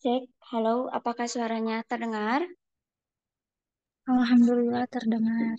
Cek, halo, apakah suaranya terdengar? Alhamdulillah terdengar.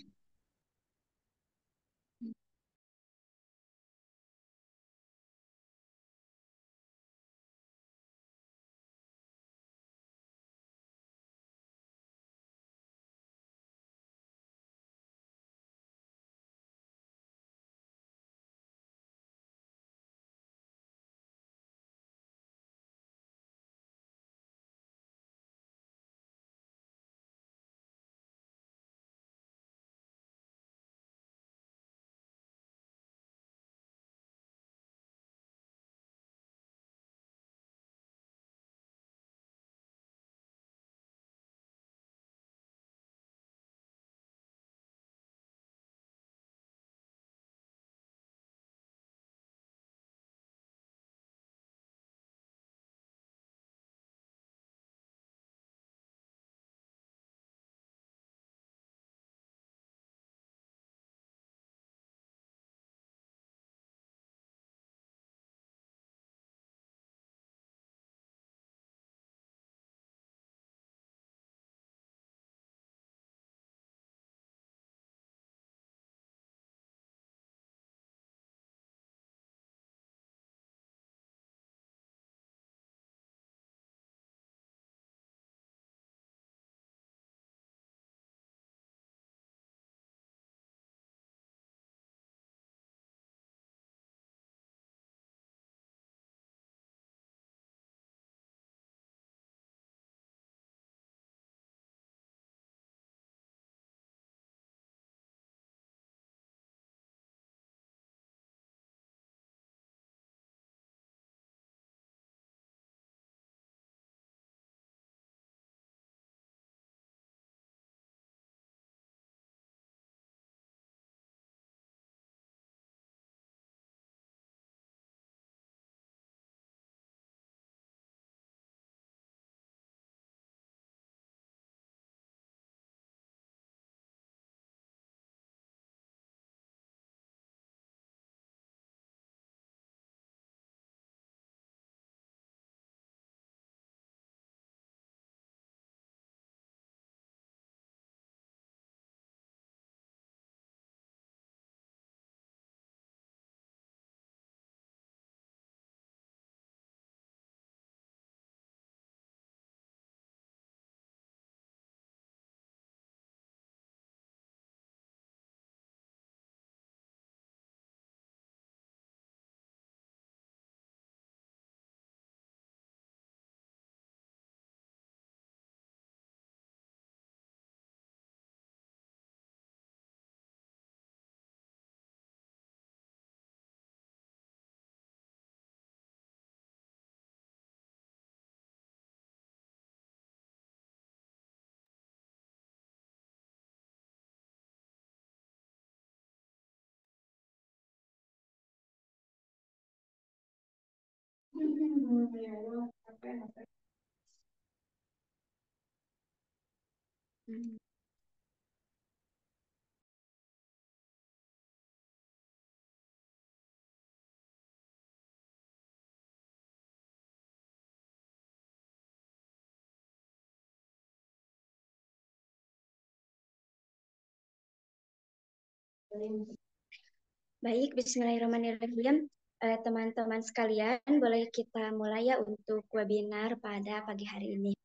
Baik, Bismillahirrahmanirrahim. Teman-teman sekalian, boleh kita mulai ya untuk webinar pada pagi hari ini.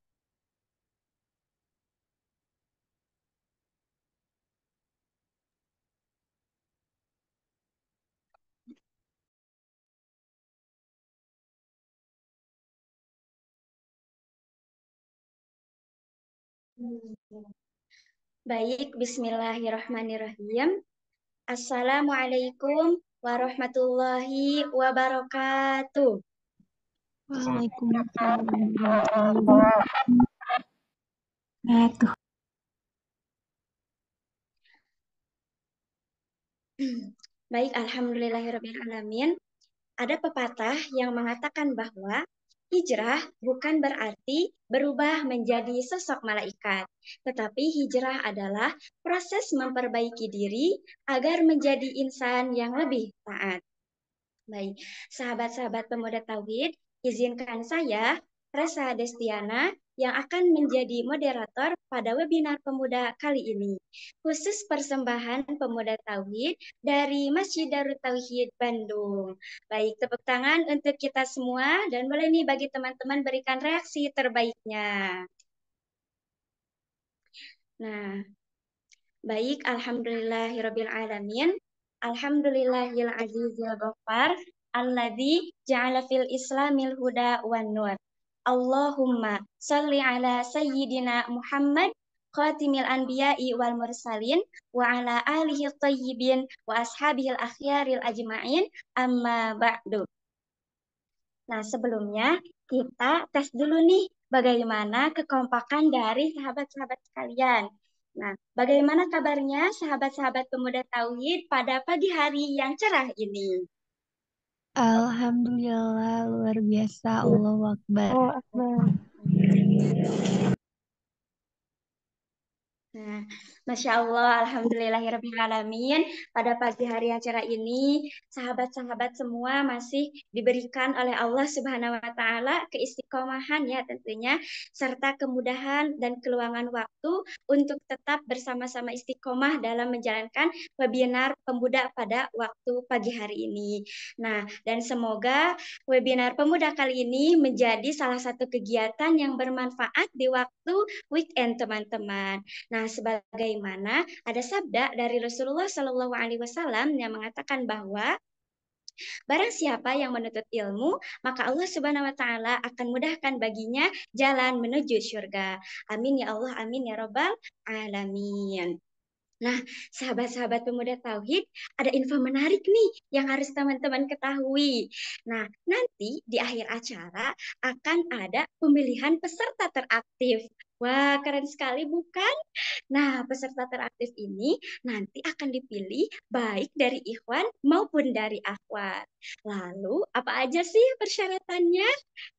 Baik, Bismillahirrahmanirrahim. Assalamualaikum warahmatullahi wabarakatuh. Waalaikumsalam warahmatullahi wabarakatuh. Baik, Alhamdulillahirrahmanirrahim. Ada pepatah yang mengatakan bahwa hijrah bukan berarti berubah menjadi sosok malaikat, tetapi hijrah adalah proses memperbaiki diri agar menjadi insan yang lebih taat. Baik, sahabat-sahabat pemuda tauhid, izinkan saya Resa Destiana yang akan menjadi moderator pada webinar pemuda kali ini. Khusus persembahan pemuda Tauhid dari Masjid Darut Tauhid Bandung. Baik, tepuk tangan untuk kita semua dan boleh nih bagi teman-teman berikan reaksi terbaiknya. Nah, baik, alhamdulillahirabbil alamin. Alhamdulillahil azizil ghaffar. Alladzi ja'ala fil islamil huda wan nur. Allahumma salli ala sayyidina Muhammad khatimil anbiya'i wal mursalin wa ala alihi thayyibin wa ashabihil akhyaril ajma'in amma ba'du. Nah, sebelumnya kita tes dulu nih bagaimana kekompakan dari sahabat-sahabat sekalian. Nah, bagaimana kabarnya sahabat-sahabat pemuda Tauhid pada pagi hari yang cerah ini? Alhamdulillah, luar biasa. Allahu Akbar. Oh, Akbar. Nah, Masya Allah, Alhamdulillahirrahmanirrahim. Pada pagi hari yang cerah ini, sahabat-sahabat semua masih diberikan oleh Allah Subhanahu wa Ta'ala keistiqomahan ya tentunya, serta kemudahan dan keluangan waktu untuk tetap bersama-sama istiqomah dalam menjalankan webinar pemuda pada waktu pagi hari ini. Nah, dan semoga webinar pemuda kali ini menjadi salah satu kegiatan yang bermanfaat di waktu weekend teman-teman. Nah, sebagaimana ada sabda dari Rasulullah Shallallahu Alaihi Wasallam yang mengatakan bahwa barang siapa yang menuntut ilmu, maka Allah Subhanahu Wa Taala akan mudahkan baginya jalan menuju surga. Amin ya Allah, amin ya Robbal alamin. Nah, sahabat-sahabat pemuda Tauhid, ada info menarik nih yang harus teman-teman ketahui. Nah, nanti di akhir acara akan ada pemilihan peserta teraktif. Wah, keren sekali bukan? Nah, peserta teraktif ini nanti akan dipilih baik dari ikhwan maupun dari akhwat. Lalu, apa aja sih persyaratannya?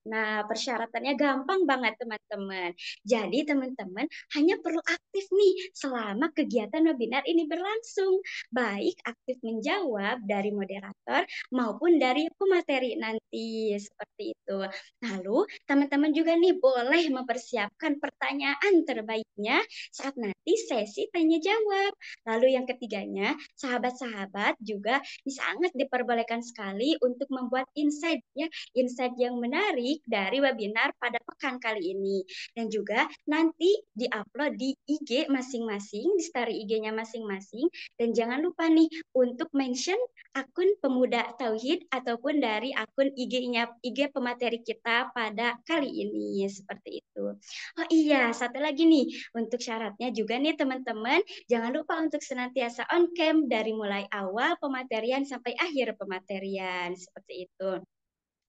Nah, persyaratannya gampang banget teman-teman. Jadi teman-teman hanya perlu aktif nih selama kegiatan webinar ini berlangsung. Baik aktif menjawab dari moderator maupun dari pemateri nanti seperti itu. Lalu teman-teman juga nih boleh mempersiapkan pertanyaan terbaiknya saat nanti sesi tanya jawab. Lalu yang ketiganya, sahabat-sahabat juga sangat diperbolehkan sekali untuk membuat insight ya, insight yang menarik dari webinar pada pekan kali ini. Dan juga nanti diupload di IG masing-masing, di story IG-nya masing-masing. Dan jangan lupa nih untuk mention akun Pemuda Tauhid ataupun dari akun IG-nya IG pemateri kita pada kali ini seperti itu. Oh iya, satu lagi nih untuk syaratnya juga nih teman-teman, jangan lupa untuk senantiasa on cam dari mulai awal pematerian sampai akhir pematerian seperti itu.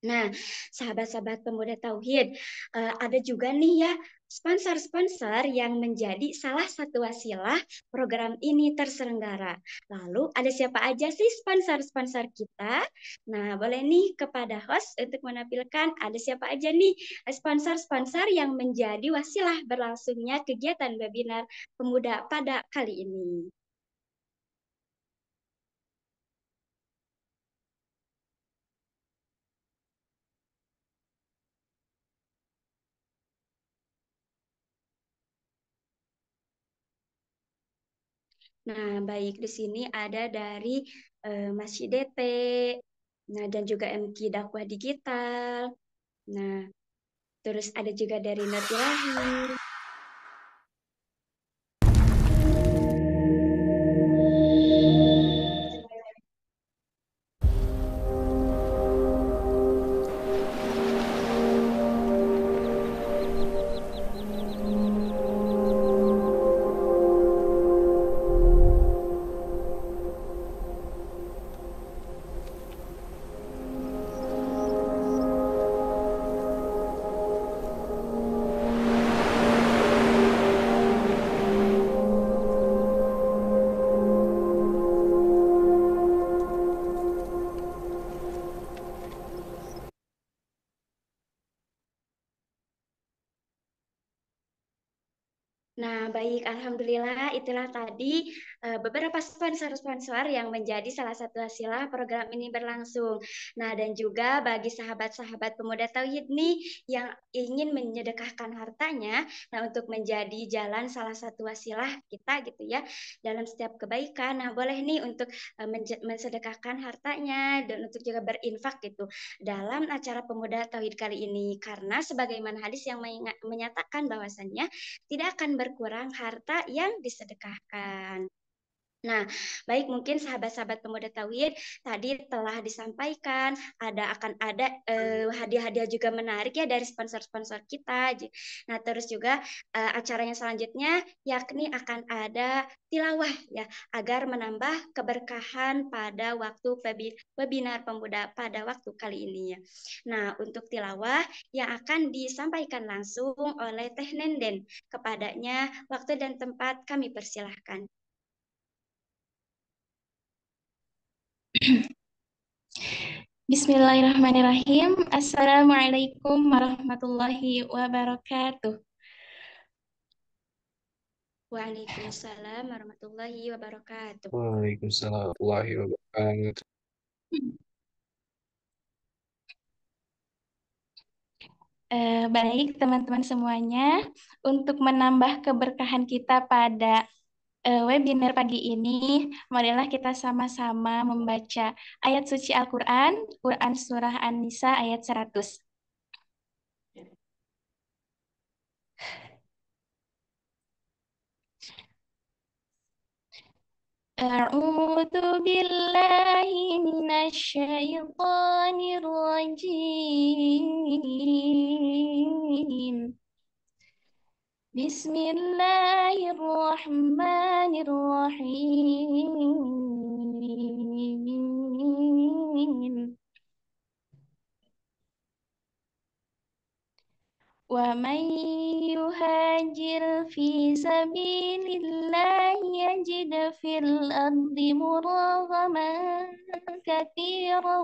Nah, sahabat-sahabat pemuda Tauhid, ada juga nih ya sponsor-sponsor yang menjadi salah satu wasilah program ini terselenggara. Lalu ada siapa aja sih sponsor-sponsor kita? Nah, boleh nih kepada host untuk menampilkan ada siapa aja nih sponsor-sponsor yang menjadi wasilah berlangsungnya kegiatan webinar pemuda pada kali ini. Nah, baik di sini ada dari Masjid DT, nah dan juga MQ Dakwah Digital. Nah, terus ada juga dari Nur Ilahi. Nah, baik, alhamdulillah itulah tadi beberapa sponsor-sponsor yang menjadi salah satu hasilah program ini berlangsung. Nah, dan juga bagi sahabat-sahabat pemuda tauhid nih yang ingin menyedekahkan hartanya, nah untuk menjadi jalan salah satu wasilah kita gitu ya dalam setiap kebaikan. Nah, boleh nih untuk mensedekahkan hartanya dan untuk juga berinfak gitu dalam acara pemuda tauhid kali ini karena sebagaimana hadis yang menyatakan bahwasannya tidak akan berkurang harta yang disedekahkan. Nah, baik mungkin sahabat-sahabat pemuda tauhid tadi telah disampaikan akan ada hadiah-hadiah juga menarik ya dari sponsor-sponsor kita. Nah, terus juga acaranya selanjutnya yakni akan ada tilawah ya agar menambah keberkahan pada waktu webinar pemuda pada waktu kali ini ya. Nah, untuk tilawah yang akan disampaikan langsung oleh Teh Nenden kepadanya waktu dan tempat kami persilahkan. Bismillahirrahmanirrahim. Assalamualaikum warahmatullahi wabarakatuh. Waalaikumsalam warahmatullahi wabarakatuh. Waalaikumsalam warahmatullahi wabarakatuh. Baik teman-teman semuanya, untuk menambah keberkahan kita pada webinar pagi ini, marilah kita sama-sama membaca ayat suci Al-Quran, Quran Surah An-Nisa ayat 100. A'udzu billahi minasyaitonir rajim. Bismillahirrahmanirrahim. ومن يهاجر في سبيل الله يجد في الأرض مراغما كثيرا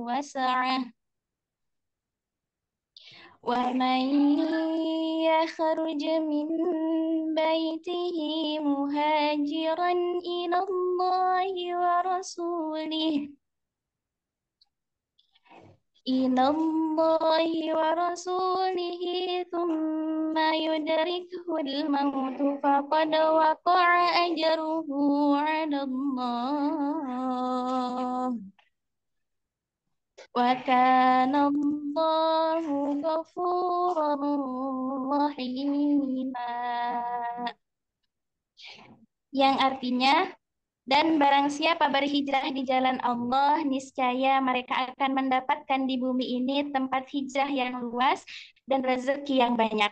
وسعة ومن يخرج من بيته مهاجرا إلى الله ورسوله ثم يدركه الموت فقد وقع أجره على الله وكان الله غفورا رحيما, yang artinya, dan barang siapa berhijrah di jalan Allah, niscaya mereka akan mendapatkan di bumi ini tempat hijrah yang luas dan rezeki yang banyak.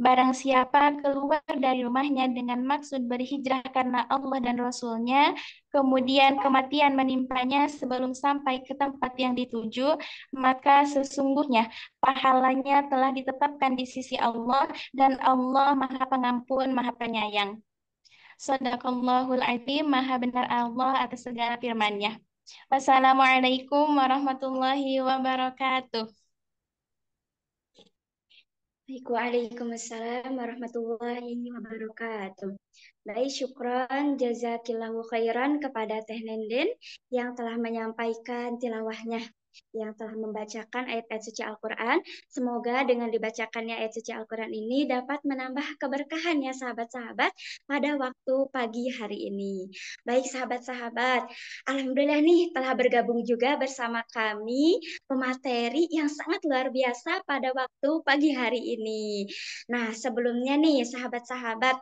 Barang siapa keluar dari rumahnya dengan maksud berhijrah karena Allah dan Rasul-Nya, kemudian kematian menimpanya sebelum sampai ke tempat yang dituju, maka sesungguhnya pahalanya telah ditetapkan di sisi Allah, dan Allah Maha Pengampun, Maha Penyayang. Sadaqallahul Azim, Maha benar Allah atas segala firman-Nya. Wassalamualaikum warahmatullahi wabarakatuh. Waalaikumsalam warahmatullahi wabarakatuh. Baik, syukron jazakillahu khairan kepada Teh Nenden yang telah menyampaikan tilawahnya, yang telah membacakan ayat-ayat suci Al-Quran. Semoga dengan dibacakannya ayat suci Al-Quran ini dapat menambah keberkahannya sahabat-sahabat pada waktu pagi hari ini. Baik sahabat-sahabat, alhamdulillah nih telah bergabung juga bersama kami pemateri yang sangat luar biasa pada waktu pagi hari ini. Nah, sebelumnya nih sahabat-sahabat,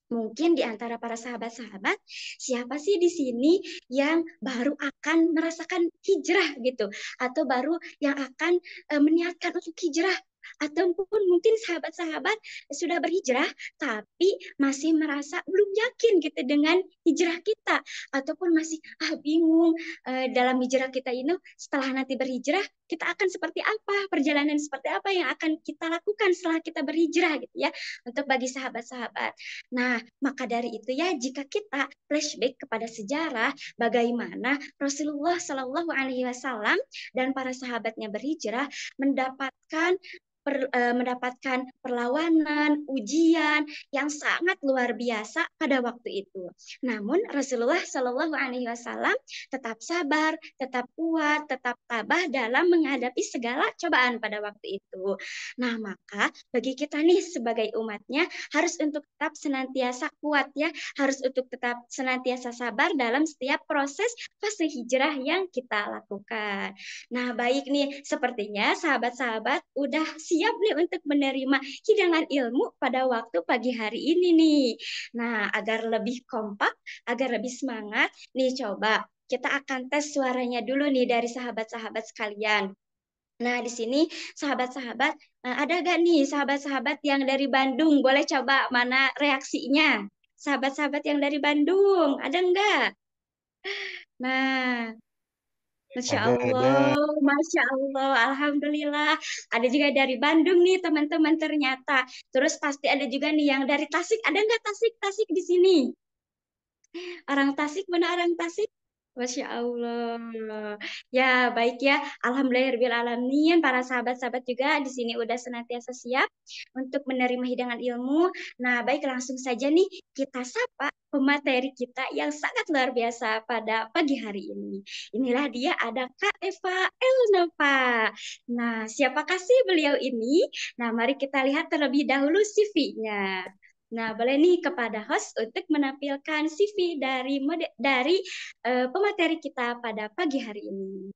mungkin di antara para sahabat-sahabat, siapa sih di sini yang baru akan merasakan hijrah gitu, atau baru yang akan meniatkan untuk hijrah, ataupun mungkin sahabat-sahabat sudah berhijrah tapi masih merasa belum yakin gitu dengan hijrah kita, ataupun masih bingung dalam hijrah kita ini setelah nanti berhijrah kita akan seperti apa, perjalanan seperti apa yang akan kita lakukan setelah kita berhijrah gitu ya, untuk bagi sahabat-sahabat. Nah, maka dari itu ya, jika kita flashback kepada sejarah bagaimana Rasulullah Shallallahu Alaihi Wasallam dan para sahabatnya berhijrah mendapatkan mendapatkan perlawanan, ujian yang sangat luar biasa pada waktu itu. Namun Rasulullah Shallallahu Alaihi Wasallam tetap sabar, tetap kuat, tetap tabah dalam menghadapi segala cobaan pada waktu itu. Nah, maka bagi kita nih sebagai umatnya harus untuk tetap senantiasa kuat ya, harus untuk tetap senantiasa sabar dalam setiap proses fase hijrah yang kita lakukan. Nah, baik nih, sepertinya sahabat-sahabat udah siap nih untuk menerima hidangan ilmu pada waktu pagi hari ini nih. Nah, agar lebih kompak, agar lebih semangat, nih coba kita akan tes suaranya dulu nih dari sahabat-sahabat sekalian. Nah, di sini sahabat-sahabat, ada gak nih sahabat-sahabat yang dari Bandung? Boleh coba mana reaksinya? Sahabat-sahabat yang dari Bandung, ada enggak? Nah, Masya Ada. Allah, Masya Allah, Alhamdulillah. Ada juga dari Bandung nih teman-teman ternyata. Terus pasti ada juga nih yang dari Tasik. Ada nggak Tasik? Tasik di sini. Orang Tasik, mana orang Tasik? Masya Allah. Ya, baik ya. Alhamdulillahirrahmanirrahim. Para sahabat-sahabat juga di sini udah senantiasa siap untuk menerima hidangan ilmu. Nah, baik langsung saja nih kita sapa pemateri kita yang sangat luar biasa pada pagi hari ini. Inilah dia ada Kak Eva Elnova. Nah, siapakah sih beliau ini? Nah, mari kita lihat terlebih dahulu CV-nya. Nah, boleh nih kepada host untuk menampilkan CV dari pemateri kita pada pagi hari ini.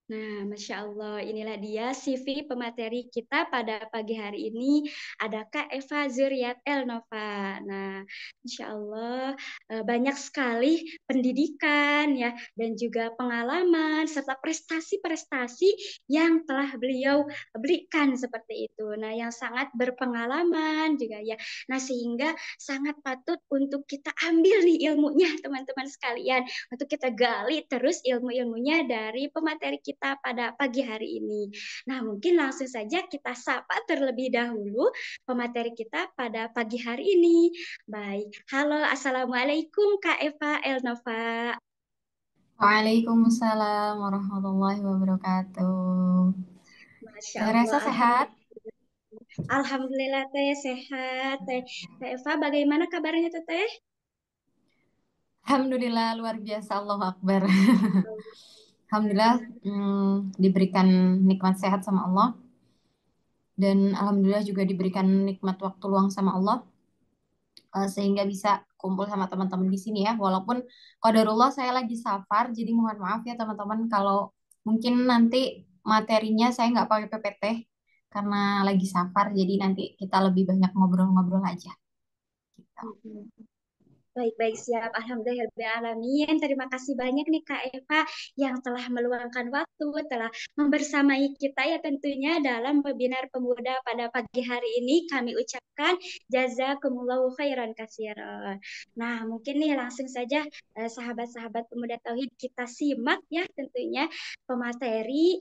Nah, Masya Allah, inilah dia CV pemateri kita pada pagi hari ini. Ada Kak Eva Zuriat Elnova. Nah, Masya Allah, banyak sekali pendidikan ya dan juga pengalaman serta prestasi-prestasi yang telah beliau berikan seperti itu. Nah, yang sangat berpengalaman juga ya. Nah, sehingga sangat patut untuk kita ambil nih ilmunya, teman-teman sekalian, untuk kita gali terus ilmu-ilmunya dari pemateri kita pada pagi hari ini. Nah, mungkin langsung saja kita sapa terlebih dahulu pemateri kita pada pagi hari ini. Baik, halo, Assalamualaikum Kak Eva Elnova. Waalaikumsalam warahmatullahi wabarakatuh. Masya Teh Allah, Resa sehat? Alhamdulillah Teh sehat. Teh Eva, bagaimana kabarnya tuh Teh? Alhamdulillah luar biasa, Allahu Akbar. Alhamdulillah diberikan nikmat sehat sama Allah. Dan Alhamdulillah juga diberikan nikmat waktu luang sama Allah. Sehingga bisa kumpul sama teman-teman di sini ya. Walaupun qadarullah saya lagi safar, jadi mohon maaf ya teman-teman kalau mungkin nanti materinya saya nggak pakai PPT karena lagi safar, jadi nanti kita lebih banyak ngobrol-ngobrol aja. Gitu. Baik-baik siap. Alhamdulillahirrahmanirrahim. Terima kasih banyak nih Kak Eva yang telah meluangkan waktu, telah membersamai kita ya tentunya dalam webinar pemuda pada pagi hari ini. Kami ucapkan jazakumullahu khairan katsiran. Nah, mungkin nih langsung saja sahabat-sahabat pemuda tauhid kita simak ya tentunya pematerian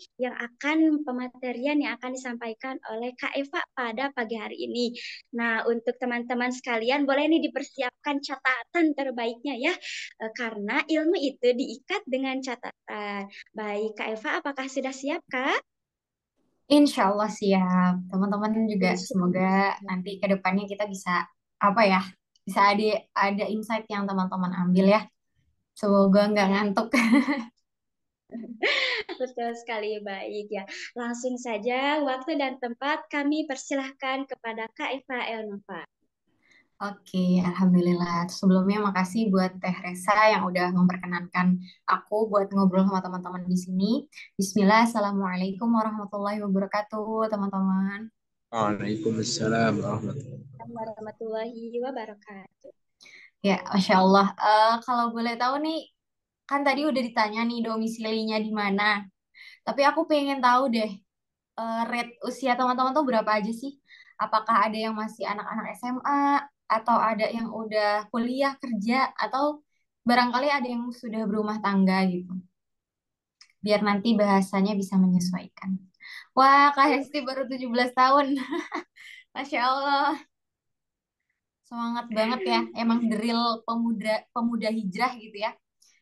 yang akan disampaikan oleh Kak Eva pada pagi hari ini. Nah, untuk teman-teman sekalian boleh nih dipersiapkan catatan terbaiknya ya, karena ilmu itu diikat dengan catatan. Baik, Kak Eva, apakah sudah siap, Kak? Insya Allah siap. Teman-teman juga Insya semoga Allah. nanti ke depannya kita bisa apa ya? Bisa ada insight yang teman-teman ambil ya. Semoga nggak ngantuk. Betul sekali, baik ya. Langsung saja, waktu dan tempat kami persilahkan kepada Kak Eva Elnova. Oke, Alhamdulillah. Sebelumnya makasih buat Teh Resa yang udah memperkenankan aku buat ngobrol sama teman-teman di sini. Bismillah, Assalamualaikum warahmatullahi wabarakatuh, teman-teman. Waalaikumsalam warahmatullahi Warahmatullahi wabarakatuh. Ya, Masya Allah. Kalau boleh tahu nih, kan tadi udah ditanya nih domisilinya di mana. Tapi aku pengen tahu deh, rate usia teman-teman tuh berapa aja sih? Apakah ada yang masih anak-anak SMA, atau ada yang udah kuliah, kerja, atau barangkali ada yang sudah berumah tangga gitu. Biar nanti bahasanya bisa menyesuaikan. Wah, Kak Hesti baru 17 tahun. Masya Allah. Semangat banget ya. Emang the real pemuda pemuda hijrah gitu ya.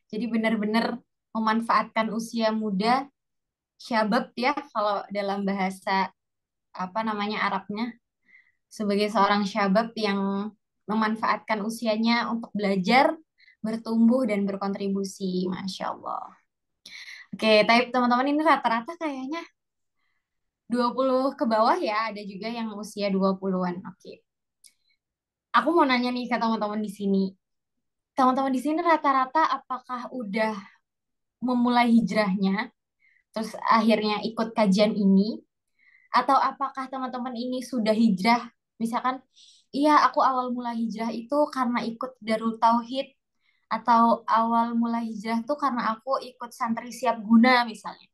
Jadi benar-benar memanfaatkan usia muda, syabab ya kalau dalam bahasa apa namanya Arabnya, sebagai seorang syabab yang memanfaatkan usianya untuk belajar, bertumbuh dan berkontribusi. Masya Allah. Oke, tapi teman-teman ini rata-rata kayaknya 20 ke bawah ya, ada juga yang usia 20-an. Oke. Aku mau nanya nih ke teman-teman di sini. Teman-teman di sini rata-rata apakah udah memulai hijrahnya, terus akhirnya ikut kajian ini, atau apakah teman-teman ini sudah hijrah? Misalkan, iya aku awal mulai hijrah itu karena ikut Darul Tauhid, atau awal mulai hijrah tuh karena aku ikut santri siap guna misalnya.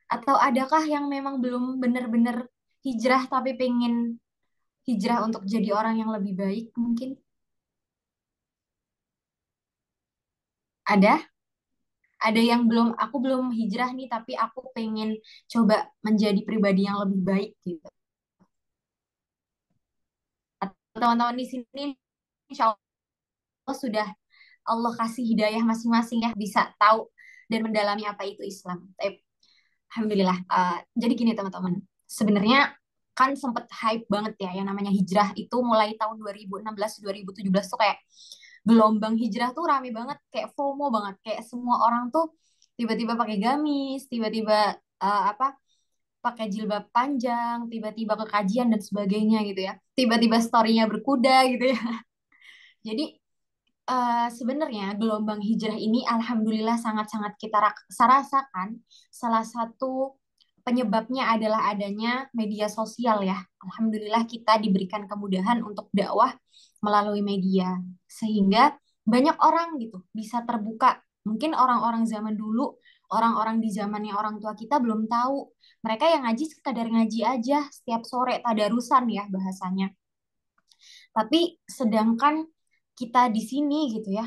Atau adakah yang memang belum benar-benar hijrah tapi pengen hijrah untuk jadi orang yang lebih baik mungkin? Ada? Ada yang belum, aku belum hijrah nih tapi aku pengen coba menjadi pribadi yang lebih baik gitu. Atau teman-teman di sini insya Allah sudah Allah kasih hidayah masing-masing ya bisa tahu dan mendalami apa itu Islam. Alhamdulillah. Jadi gini teman-teman, sebenarnya kan sempet hype banget ya yang namanya hijrah itu mulai tahun 2016-2017 tuh kayak gelombang hijrah tuh rame banget, kayak FOMO banget, kayak semua orang tuh tiba-tiba pakai gamis, tiba-tiba apa pakai jilbab panjang, tiba-tiba ke kajian dan sebagainya gitu ya, tiba-tiba story-nya berkuda gitu ya. Jadi sebenarnya gelombang hijrah ini alhamdulillah sangat-sangat kita rasakan. Salah satu penyebabnya adalah adanya media sosial ya. Alhamdulillah kita diberikan kemudahan untuk dakwah melalui media. Sehingga banyak orang gitu bisa terbuka. Mungkin orang-orang zaman dulu, orang-orang di zamannya orang tua kita belum tahu. Mereka yang ngaji sekadar ngaji aja setiap sore tadarusan ya bahasanya. Tapi sedangkan kita di sini gitu ya,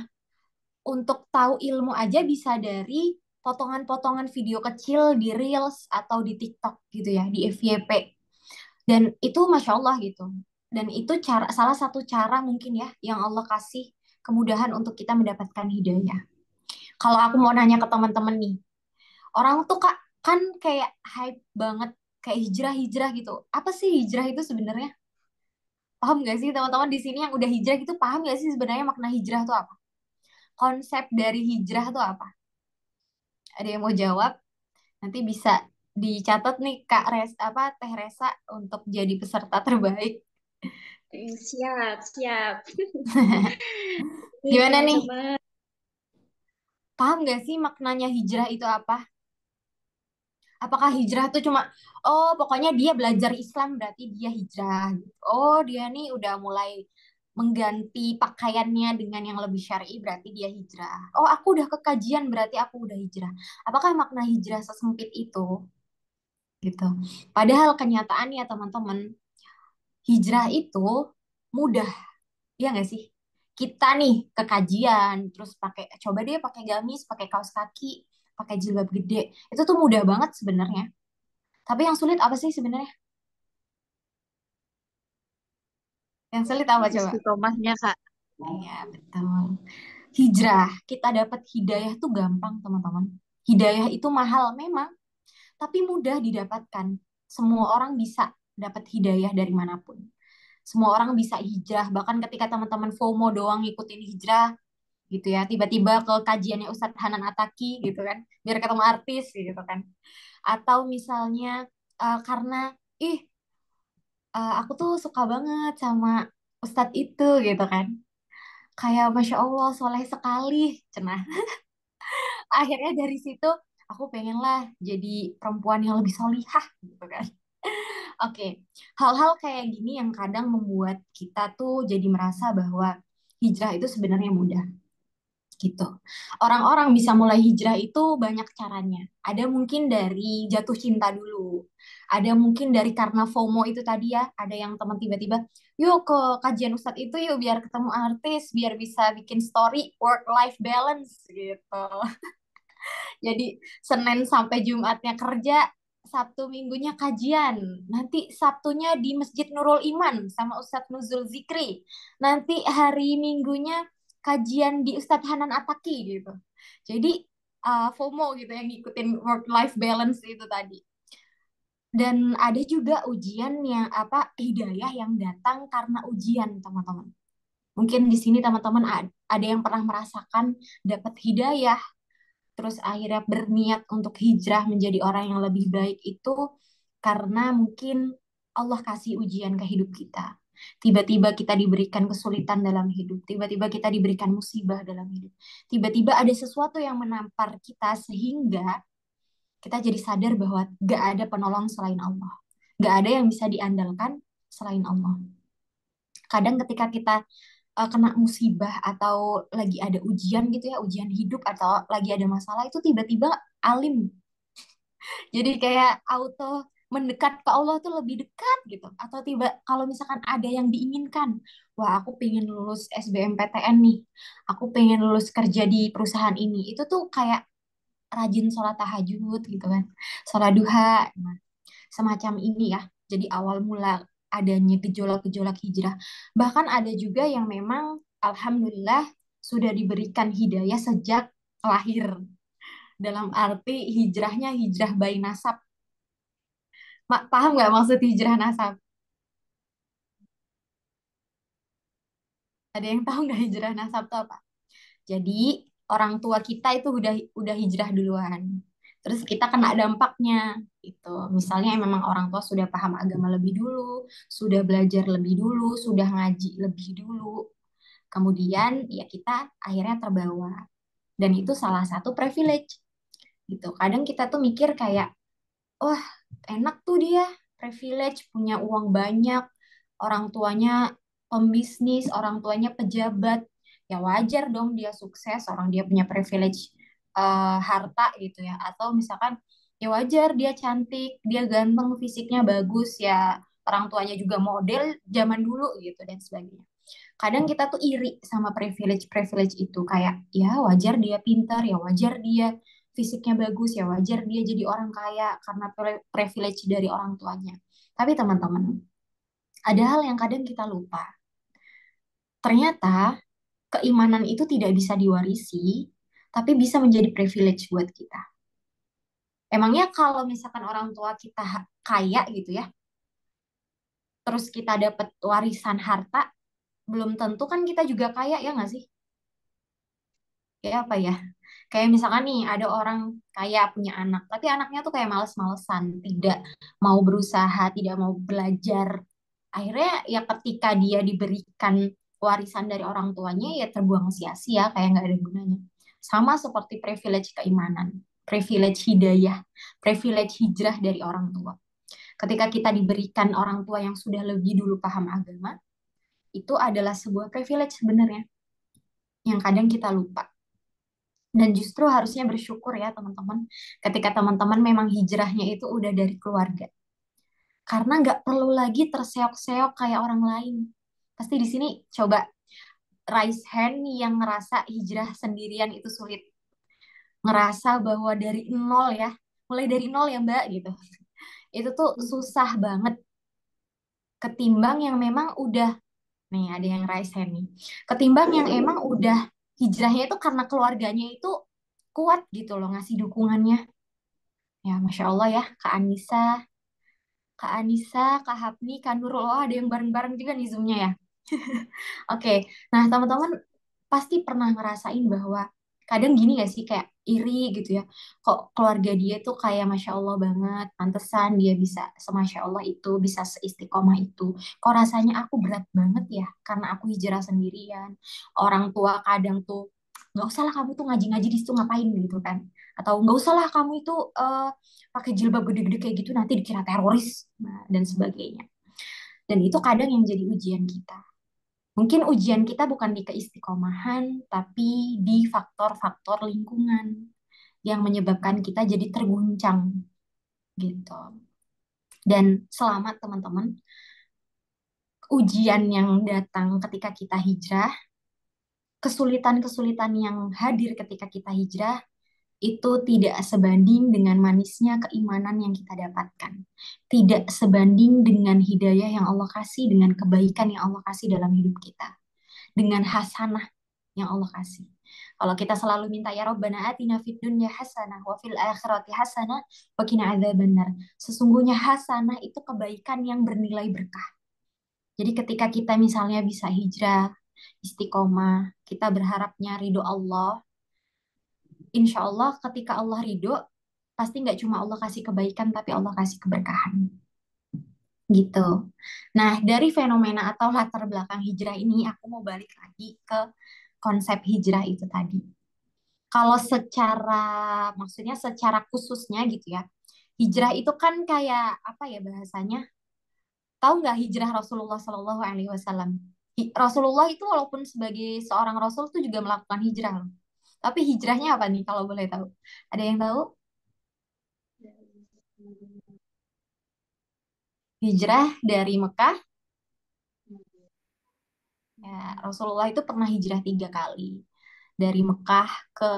untuk tahu ilmu aja bisa dari potongan-potongan video kecil di Reels atau di TikTok gitu ya, di FYP. Dan itu Masya Allah gitu. Dan itu salah satu cara mungkin ya yang Allah kasih kemudahan untuk kita mendapatkan hidayah. Kalau aku mau nanya ke teman-teman nih, orang tuh Kak kan kayak hype banget kayak hijrah-hijrah gitu. Apa sih hijrah itu sebenarnya? Paham gak sih teman-teman di sini yang udah hijrah gitu, paham gak sih sebenarnya makna hijrah itu apa? Konsep dari hijrah itu apa? Ada yang mau jawab? Nanti bisa dicatat nih Kak Teh Resa untuk jadi peserta terbaik. Siap, siap. Nih Gimana nih? teman-teman. Paham gak sih maknanya hijrah itu apa? Apakah hijrah tuh cuma, oh pokoknya dia belajar Islam berarti dia hijrah gitu. Oh dia nih udah mulai mengganti pakaiannya dengan yang lebih syar'i berarti dia hijrah. Oh aku udah ke kajian berarti aku udah hijrah. Apakah makna hijrah sesempit itu? Gitu. Padahal kenyataannya teman-teman, hijrah itu mudah, ya nggak sih? Kita nih ke kajian, terus coba deh pakai gamis, pakai kaos kaki, pakai jilbab gede, itu tuh mudah banget sebenarnya. Tapi yang sulit apa sih sebenarnya? Yang sulit apa coba? Istiqomahnya, Kak. Iya, betul. Hijrah, kita dapat hidayah tuh gampang, teman-teman. Hidayah itu mahal memang, tapi mudah didapatkan. Semua orang bisa dapat hidayah dari manapun. Semua orang bisa hijrah, bahkan ketika teman-teman FOMO doang ngikutin hijrah, gitu ya. Tiba-tiba ke kajiannya Ustadz Hanan Ataki, gitu kan. Biar ketemu artis, gitu kan. Atau misalnya, karena, ih, aku tuh suka banget sama Ustadz itu, gitu kan. Kayak Masya Allah, soleh sekali, cenah. Akhirnya dari situ, aku pengen lah jadi perempuan yang lebih solihah, gitu kan. Oke, hal-hal kayak gini yang kadang membuat kita tuh jadi merasa bahwa hijrah itu sebenarnya mudah gitu. Orang-orang bisa mulai hijrah itu banyak caranya. Ada mungkin dari jatuh cinta dulu. Ada mungkin dari karena FOMO itu tadi ya. Ada yang teman tiba-tiba, yuk ke kajian Ustadz itu yuk biar ketemu artis, biar bisa bikin story work-life balance gitu. Jadi Senin sampai Jumatnya kerja, Sabtu Minggunya kajian. Nanti Sabtunya di Masjid Nurul Iman sama Ustadz Nuzul Zikri. Nanti hari Minggunya kajian di Ustadz Hanan Ataki gitu. Jadi FOMO gitu yang ngikutin work life balance itu tadi. Dan ada juga ujian yang hidayah yang datang karena ujian, teman-teman. Mungkin di sini teman-teman ada yang pernah merasakan dapat hidayah, terus akhirnya berniat untuk hijrah menjadi orang yang lebih baik itu karena mungkin Allah kasih ujian ke hidup kita. Tiba-tiba kita diberikan kesulitan dalam hidup, tiba-tiba kita diberikan musibah dalam hidup. Tiba-tiba ada sesuatu yang menampar kita sehingga kita jadi sadar bahwa gak ada penolong selain Allah. Gak ada yang bisa diandalkan selain Allah. Kadang ketika kita kena musibah atau lagi ada ujian gitu ya, ujian hidup atau lagi ada masalah itu tiba-tiba alim. Jadi kayak auto mendekat ke Allah tuh lebih dekat gitu. Atau tiba kalau misalkan ada yang diinginkan, wah aku pengen lulus SBMPTN nih, aku pengen lulus kerja di perusahaan ini. Itu tuh kayak rajin sholat tahajud gitu kan, sholat duha, nah, semacam ini ya. Jadi awal mula adanya gejolak-gejolak hijrah. Bahkan ada juga yang memang alhamdulillah sudah diberikan hidayah sejak lahir. Dalam arti hijrahnya hijrah by nasab. Paham nggak maksud hijrah nasab? Ada yang tahu nggak hijrah nasab itu apa? Jadi orang tua kita itu udah hijrah duluan. Terus kita kena dampaknya gitu. Misalnya memang orang tua sudah paham agama lebih dulu, sudah belajar lebih dulu, sudah ngaji lebih dulu. Kemudian ya kita akhirnya terbawa. Dan itu salah satu privilege gitu. Kadang kita tuh mikir kayak, wah enak tuh dia, privilege, punya uang banyak, orang tuanya pembisnis, orang tuanya pejabat, ya wajar dong dia sukses, orang dia punya privilege harta gitu ya. Atau misalkan ya wajar dia cantik, dia ganteng, fisiknya bagus ya, orang tuanya juga model zaman dulu gitu dan sebagainya. Kadang kita tuh iri sama privilege-privilege itu kayak ya wajar dia pintar, ya wajar dia fisiknya bagus, ya wajar dia jadi orang kaya karena privilege dari orang tuanya. Tapi teman-teman, ada hal yang kadang kita lupa. Ternyata keimanan itu tidak bisa diwarisi, tapi bisa menjadi privilege buat kita. Emangnya kalau misalkan orang tua kita kaya gitu ya, terus kita dapat warisan harta, belum tentu kan kita juga kaya ya nggak sih? Kayak apa ya? Kayak misalkan nih ada orang kaya punya anak, tapi anaknya tuh kayak males-malesan, tidak mau berusaha, tidak mau belajar. Akhirnya ya ketika dia diberikan warisan dari orang tuanya ya terbuang sia-sia, kayak nggak ada gunanya. Sama seperti privilege keimanan, privilege hidayah, privilege hijrah dari orang tua. Ketika kita diberikan orang tua yang sudah lebih dulu paham agama, itu adalah sebuah privilege sebenarnya yang kadang kita lupa. Dan justru harusnya bersyukur ya teman-teman, ketika teman-teman memang hijrahnya itu udah dari keluarga. Karena nggak perlu lagi terseok-seok kayak orang lain. Pasti di sini coba raise hand yang ngerasa hijrah sendirian itu sulit. Ngerasa bahwa dari nol ya, mulai dari nol ya Mbak gitu. Itu tuh susah banget. Ketimbang yang memang udah, nih ada yang raise hand nih. Ketimbang yang emang udah hijrahnya itu karena keluarganya itu kuat gitu loh ngasih dukungannya. Ya, Masya Allah ya, Kak Anissa, Kak Hapni, Kak Nurul, oh ada yang bareng-bareng juga nih Zoom-nya ya. Oke, nah teman-teman pasti pernah ngerasain bahwa kadang gini gak sih kayak iri gitu ya. Kok keluarga dia tuh kayak Masya Allah banget, pantesan dia bisa semasya Allah itu, bisa seistiqomah itu. Kok rasanya aku berat banget ya karena aku hijrah sendirian. Orang tua kadang tuh nggak usah lah kamu tuh ngaji-ngaji di situ ngapain gitu kan. Atau nggak usah lah kamu itu pakai jilbab gede-gede kayak gitu nanti dikira teroris nah, dan sebagainya. Dan itu kadang yang jadi ujian kita. Mungkin ujian kita bukan di keistiqomahan, tapi di faktor-faktor lingkungan yang menyebabkan kita jadi terguncang gitu. Dan selamat teman-teman, ujian yang datang ketika kita hijrah, kesulitan-kesulitan yang hadir ketika kita hijrah, itu tidak sebanding dengan manisnya keimanan yang kita dapatkan. Tidak sebanding dengan hidayah yang Allah kasih, dengan kebaikan yang Allah kasih dalam hidup kita. Dengan hasanah yang Allah kasih. Kalau kita selalu minta ya Rabbana atina fid dunya hasanah wa fil akhirati hasanah wa qina adzabannar. Sesungguhnya hasanah itu kebaikan yang bernilai berkah. Jadi ketika kita misalnya bisa hijrah, istiqomah, kita berharapnya ridho Allah, insya Allah ketika Allah ridho, pasti nggak cuma Allah kasih kebaikan, tapi Allah kasih keberkahan. Gitu. Nah, dari fenomena atau latar belakang hijrah ini, aku mau balik lagi ke konsep hijrah itu tadi. Kalau maksudnya secara khususnya gitu ya, hijrah itu kan kayak apa ya bahasanya? Tahu nggak hijrah Rasulullah Shallallahu Alaihi Wasallam? Rasulullah itu walaupun sebagai seorang Rasul tuh juga melakukan hijrah loh. Tapi hijrahnya apa nih kalau boleh tahu? Ada yang tahu? Hijrah dari Mekah. Ya, Rasulullah itu pernah hijrah 3 kali. Dari Mekah ke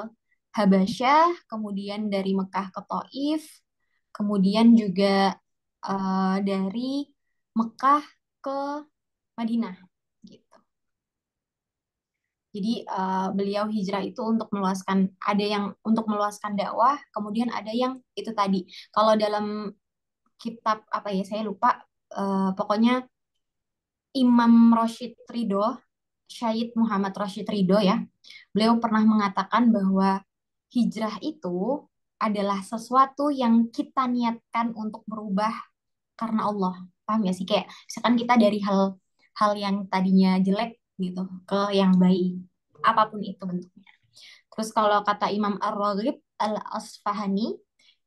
Habasyah, kemudian dari Mekah ke Taif, kemudian juga dari Mekah ke Madinah gitu. Jadi beliau hijrah itu untuk meluaskan, ada yang untuk meluaskan dakwah, kemudian ada yang itu tadi. Kalau dalam kitab apa ya saya lupa, pokoknya Imam Rashid Ridho, Syed Muhammad Rashid Ridho ya, beliau pernah mengatakan bahwa hijrah itu adalah sesuatu yang kita niatkan untuk berubah karena Allah. Paham ya sih? Kayak misalkan kita dari hal yang tadinya jelek gitu ke yang baik. Apapun itu bentuknya. Terus kalau kata Imam Ar-Raghib Al-Asfahani,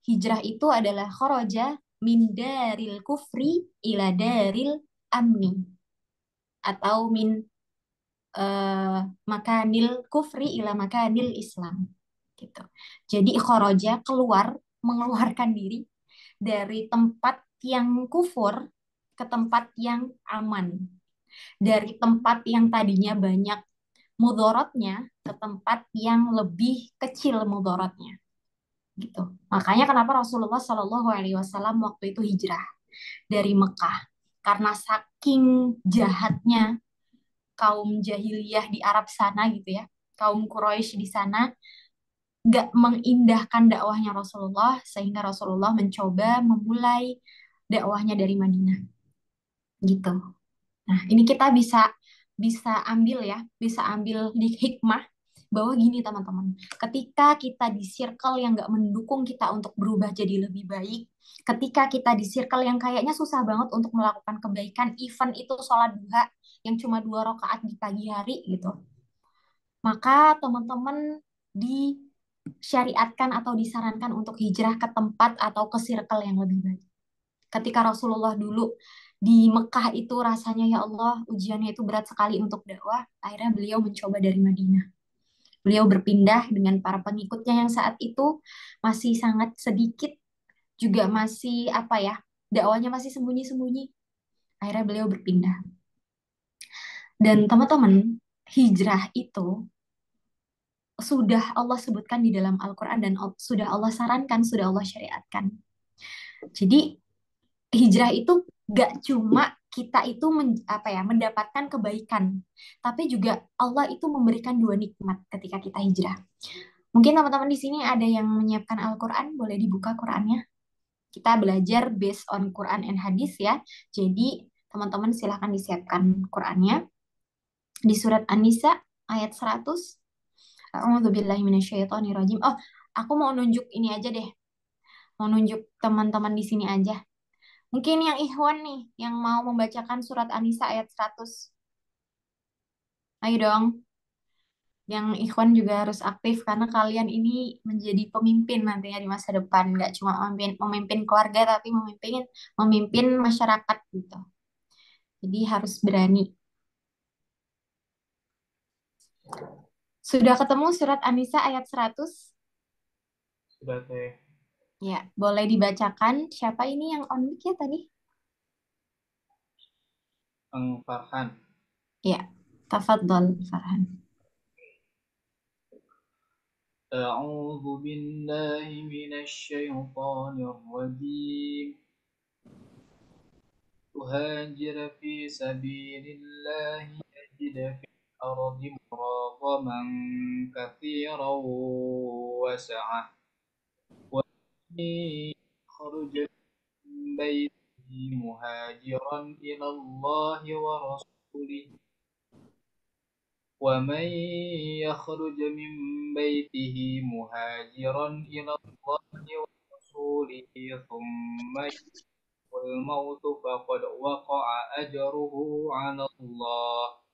hijrah itu adalah kharaja min daril kufri ila daril amni. Atau min makanil kufri ila makanil Islam. Gitu. Jadi kharaja keluar, mengeluarkan diri dari tempat yang kufur ke tempat yang aman. Dari tempat yang tadinya banyak mudorotnya ke tempat yang lebih kecil mudorotnya. Gitu. Makanya kenapa Rasulullah Shallallahu Alaihi Wasallam waktu itu hijrah dari Mekah karena saking jahatnya kaum jahiliyah di Arab sana gitu ya, kaum Quraisy di sana nggak mengindahkan dakwahnya Rasulullah sehingga Rasulullah mencoba memulai dakwahnya dari Madinah gitu. Nah, ini kita bisa bisa ambil ya, bisa ambil di hikmah bahwa gini teman-teman, ketika kita di circle yang nggak mendukung kita untuk berubah jadi lebih baik, ketika kita di circle yang kayaknya susah banget untuk melakukan kebaikan, even itu sholat duha yang cuma 2 rakaat di pagi hari gitu, maka teman-teman disyariatkan atau disarankan untuk hijrah ke tempat atau ke circle yang lebih baik. Ketika Rasulullah dulu di Mekah itu rasanya ya Allah ujiannya itu berat sekali untuk dakwah, akhirnya beliau mencoba dari Madinah. Beliau berpindah dengan para pengikutnya yang saat itu masih sangat sedikit, juga masih apa ya, dakwahnya masih sembunyi-sembunyi. Akhirnya beliau berpindah. Dan teman-teman, hijrah itu sudah Allah sebutkan di dalam Al-Quran dan sudah Allah sarankan, sudah Allah syariatkan. Jadi hijrah itu gak cuma kita itu mendapatkan kebaikan, tapi juga Allah itu memberikan 2 nikmat ketika kita hijrah. Mungkin teman-teman di sini ada yang menyiapkan Al-Quran, boleh dibuka Qurannya. Kita belajar based on Quran and hadis ya. Jadi teman-teman silahkan disiapkan Qurannya. Di surat An-Nisa ayat 100. A'udzubillahi minasyaitonirrajim. Oh, aku mau nunjuk ini aja deh. Mau nunjuk teman-teman di sini aja. Mungkin yang Ikhwan nih, yang mau membacakan surat An-Nisa ayat 100. Ayo dong. Yang Ikhwan juga harus aktif karena kalian ini menjadi pemimpin nantinya di masa depan. Nggak cuma memimpin keluarga, tapi memimpin masyarakat gitu. Jadi harus berani. Sudah ketemu surat An-Nisa ayat 100? Sudah teh. Ya, boleh dibacakan. Siapa ini yang on mic ya tadi? Farhan. Ya, tafadhol Farhan. أعوذ بالله من الشيطان الرجيم تهاجر في سبيل الله يجد في الأرض مراغما كثيرا وسعة ومن يخرج من بيته مهاجرا إلى الله ورسوله ومن يخرج من بيته مهاجرا إلى الله ورسوله ثم يدركه الموت فقد وقع أجره على الله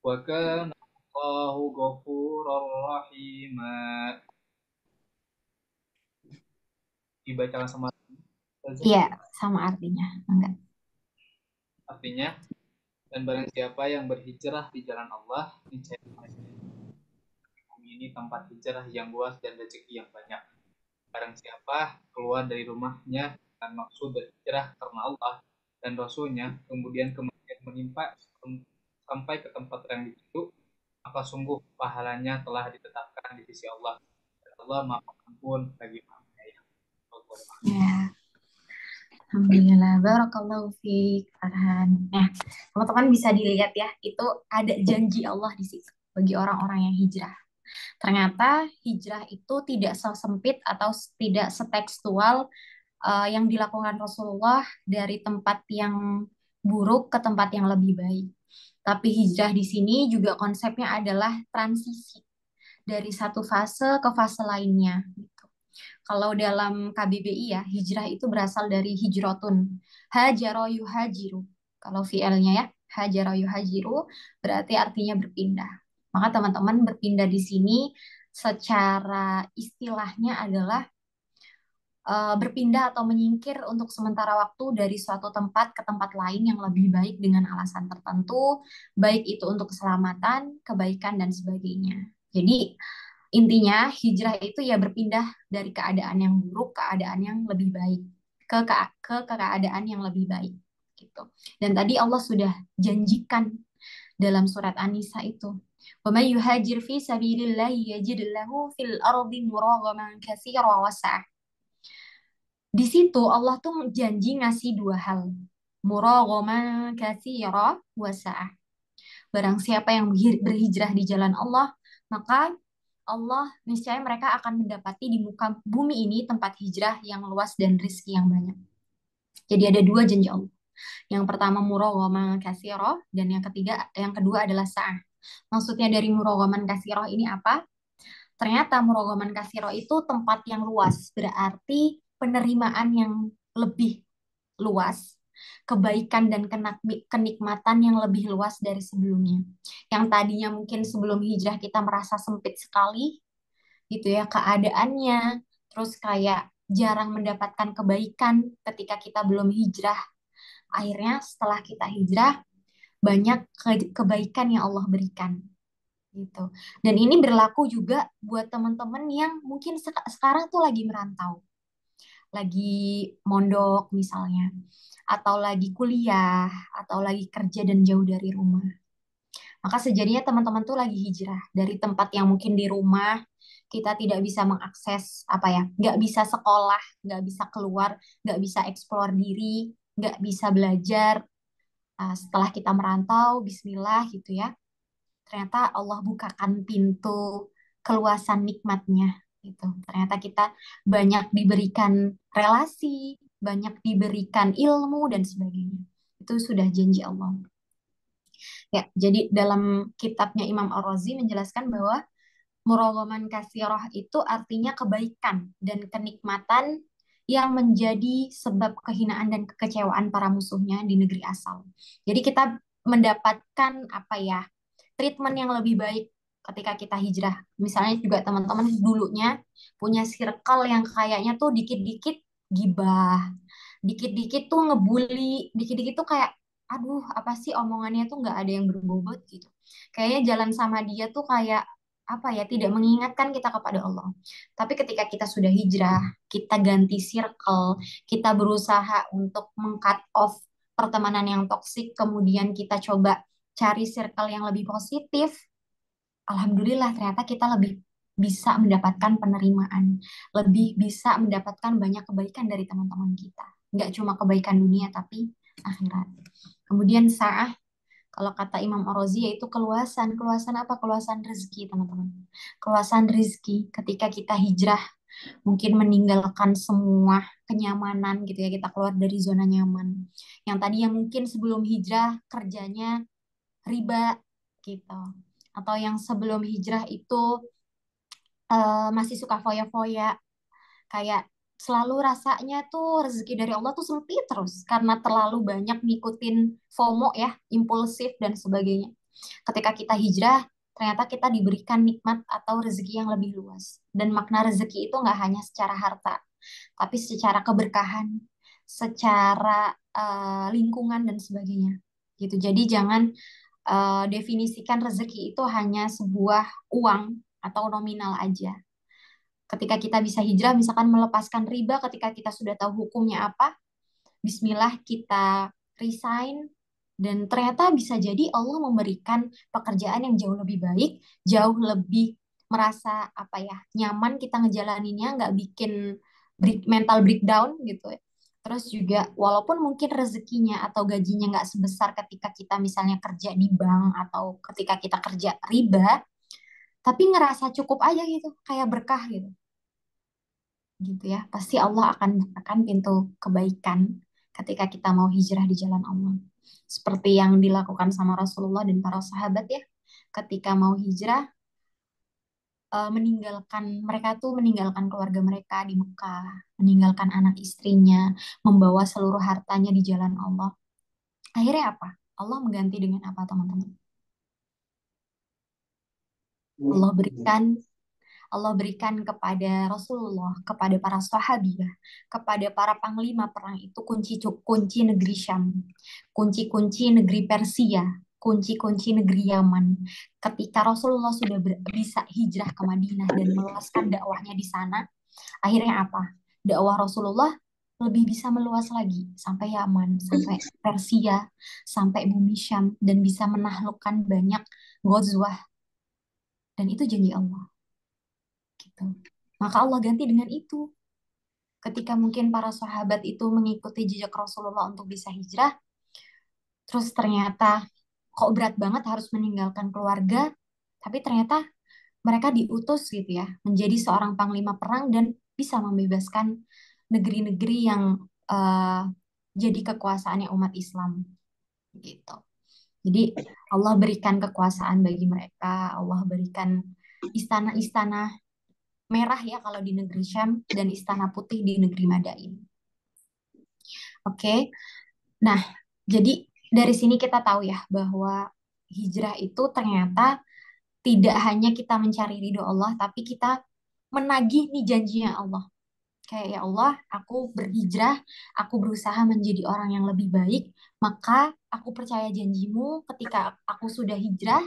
وكان الله غفورا رحيما. Dibacakan sama Iya, sama artinya. Enggak. artinya, dan barang siapa yang berhijrah di jalan Allah, niscaya bumi ini tempat hijrah yang luas dan rezeki yang banyak. Barang siapa keluar dari rumahnya dengan maksud berhijrah karena Allah dan Rasulnya, kemudian kematian menimpa sampai ke tempat yang dituju, maka sungguh pahalanya telah ditetapkan di sisi Allah. Dan Allah Maha Pengampun bagi Maha Penyayang. Ya. Alhamdulillah, barakallahu fiik, Farhan. Nah, teman-teman bisa dilihat ya, itu ada janji Allah di situ bagi orang-orang yang hijrah. Ternyata hijrah itu tidak sesempit atau tidak setekstual yang dilakukan Rasulullah dari tempat yang buruk ke tempat yang lebih baik. Tapi hijrah di sini juga konsepnya adalah transisi dari satu fase ke fase lainnya. Kalau dalam KBBI ya, hijrah itu berasal dari hijrotun. Hajaro yuhajiru. Kalau fi'ilnya ya, hajaro yuhajiru berarti artinya berpindah. Maka teman-teman berpindah di sini secara istilahnya adalah berpindah atau menyingkir untuk sementara waktu dari suatu tempat ke tempat lain yang lebih baik dengan alasan tertentu, baik itu untuk keselamatan, kebaikan, dan sebagainya. Jadi intinya hijrah itu ya berpindah dari keadaan yang buruk ke keadaan yang lebih baik, ke keadaan yang lebih baik gitu. Dan tadi Allah sudah janjikan dalam surat An-Nisa itu, "Wa may yuhajir fi sabilillahi yajid lahu fil ardi muragaman katsiran wa wasa'ah." Di situ Allah tuh janji ngasih dua hal. Muragaman katsiran wa wasa'ah. Barang siapa yang berhijrah di jalan Allah, maka Allah niscaya mereka akan mendapati di muka bumi ini tempat hijrah yang luas dan rezeki yang banyak. Jadi ada dua janji Allah. Yang pertama muragaman katsiran dan yang kedua adalah sa'ah. Maksudnya dari muragaman katsiran ini apa? Ternyata muragaman katsiran itu tempat yang luas, berarti penerimaan yang lebih luas, kebaikan dan kenikmatan yang lebih luas dari sebelumnya. Yang tadinya mungkin sebelum hijrah kita merasa sempit sekali, gitu ya keadaannya, terus kayak jarang mendapatkan kebaikan ketika kita belum hijrah. Akhirnya setelah kita hijrah, banyak kebaikan yang Allah berikan. Gitu. Dan ini berlaku juga buat teman-teman yang mungkin sekarang tuh lagi merantau, lagi mondok misalnya, atau lagi kuliah, atau lagi kerja dan jauh dari rumah. Maka sejadinya teman-teman tuh lagi hijrah dari tempat yang mungkin di rumah kita tidak bisa mengakses apa ya, nggak bisa sekolah, nggak bisa keluar, nggak bisa eksplor diri, nggak bisa belajar. Setelah kita merantau, Bismillah gitu ya, ternyata Allah bukakan pintu keluasan nikmatnya gitu. Ternyata kita banyak diberikan relasi, banyak diberikan ilmu dan sebagainya. Itu sudah janji Allah. Ya, jadi dalam kitabnya Imam Ar-Razi menjelaskan bahwa muragaman katsirah itu artinya kebaikan dan kenikmatan yang menjadi sebab kehinaan dan kekecewaan para musuhnya di negeri asal. Jadi kita mendapatkan apa ya, treatment yang lebih baik ketika kita hijrah. Misalnya juga teman-teman dulunya punya circle yang kayaknya tuh dikit-dikit gibah, dikit-dikit tuh ngebully, dikit-dikit tuh kayak, aduh apa sih omongannya tuh nggak ada yang berbobot gitu. Kayaknya jalan sama dia tuh kayak apa ya, tidak mengingatkan kita kepada Allah. Tapi ketika kita sudah hijrah, kita ganti circle, kita berusaha untuk meng-cut off pertemanan yang toksik, kemudian kita coba cari circle yang lebih positif, alhamdulillah ternyata kita lebih bisa mendapatkan penerimaan, lebih bisa mendapatkan banyak kebaikan dari teman-teman kita. Nggak cuma kebaikan dunia, tapi akhirat. Kemudian sa'ah, Kalau kata Imam Ar-Razi yaitu keluasan. Keluasan apa? Keluasan rezeki, teman-teman. Keluasan rezeki ketika kita hijrah, mungkin meninggalkan semua kenyamanan gitu ya, kita keluar dari zona nyaman. Yang tadi yang mungkin sebelum hijrah kerjanya riba gitu. Atau yang sebelum hijrah itu masih suka foya-foya, kayak selalu rasanya tuh rezeki dari Allah tuh sempit terus karena terlalu banyak ngikutin FOMO ya, impulsif dan sebagainya. Ketika kita hijrah, ternyata kita diberikan nikmat atau rezeki yang lebih luas. Dan makna rezeki itu nggak hanya secara harta, tapi secara keberkahan, secara lingkungan dan sebagainya. Gitu. Jadi jangan definisikan rezeki itu hanya sebuah uang atau nominal aja. Ketika kita bisa hijrah, misalkan melepaskan riba, ketika kita sudah tahu hukumnya apa, Bismillah kita resign, dan ternyata bisa jadi Allah memberikan pekerjaan yang jauh lebih baik, jauh lebih merasa apa ya, nyaman kita ngejalaninnya, nggak bikin mental breakdown gitu ya. Terus juga walaupun mungkin rezekinya atau gajinya nggak sebesar ketika kita misalnya kerja di bank atau ketika kita kerja riba, tapi ngerasa cukup aja gitu, kayak berkah gitu ya. Pasti Allah akan bukakan pintu kebaikan ketika kita mau hijrah di jalan Allah. Seperti yang dilakukan sama Rasulullah dan para sahabat ya. Ketika mau hijrah, mereka tuh meninggalkan keluarga mereka di Mekah, meninggalkan anak istrinya, membawa seluruh hartanya di jalan Allah. Akhirnya apa? Allah mengganti dengan apa, teman-teman? Allah berikan Allah berikan kepada Rasulullah, kepada para sahabiah, kepada para panglima perang itu kunci-kunci negeri Syam, kunci-kunci negeri Persia, kunci-kunci negeri Yaman. Ketika Rasulullah sudah bisa hijrah ke Madinah dan meluaskan dakwahnya di sana, akhirnya apa? Dakwah Rasulullah lebih bisa meluas lagi sampai Yaman, sampai Persia, sampai bumi Syam, dan bisa menaklukkan banyak ghazwah. Dan itu janji Allah. Gitu. Maka Allah ganti dengan itu. Ketika mungkin para sahabat itu mengikuti jejak Rasulullah untuk bisa hijrah, terus ternyata kok berat banget harus meninggalkan keluarga, tapi ternyata mereka diutus gitu ya, menjadi seorang panglima perang dan bisa membebaskan negeri-negeri yang jadi kekuasaannya umat Islam gitu. Jadi Allah berikan kekuasaan bagi mereka, Allah berikan istana-istana merah ya kalau di negeri Syam dan istana putih di negeri Madain. Oke. Nah, jadi dari sini kita tahu ya bahwa hijrah itu ternyata tidak hanya kita mencari ridho Allah, tapi kita menagih nih janjinya Allah. Kayak ya Allah, aku berhijrah, aku berusaha menjadi orang yang lebih baik, maka aku percaya janjimu ketika aku sudah hijrah,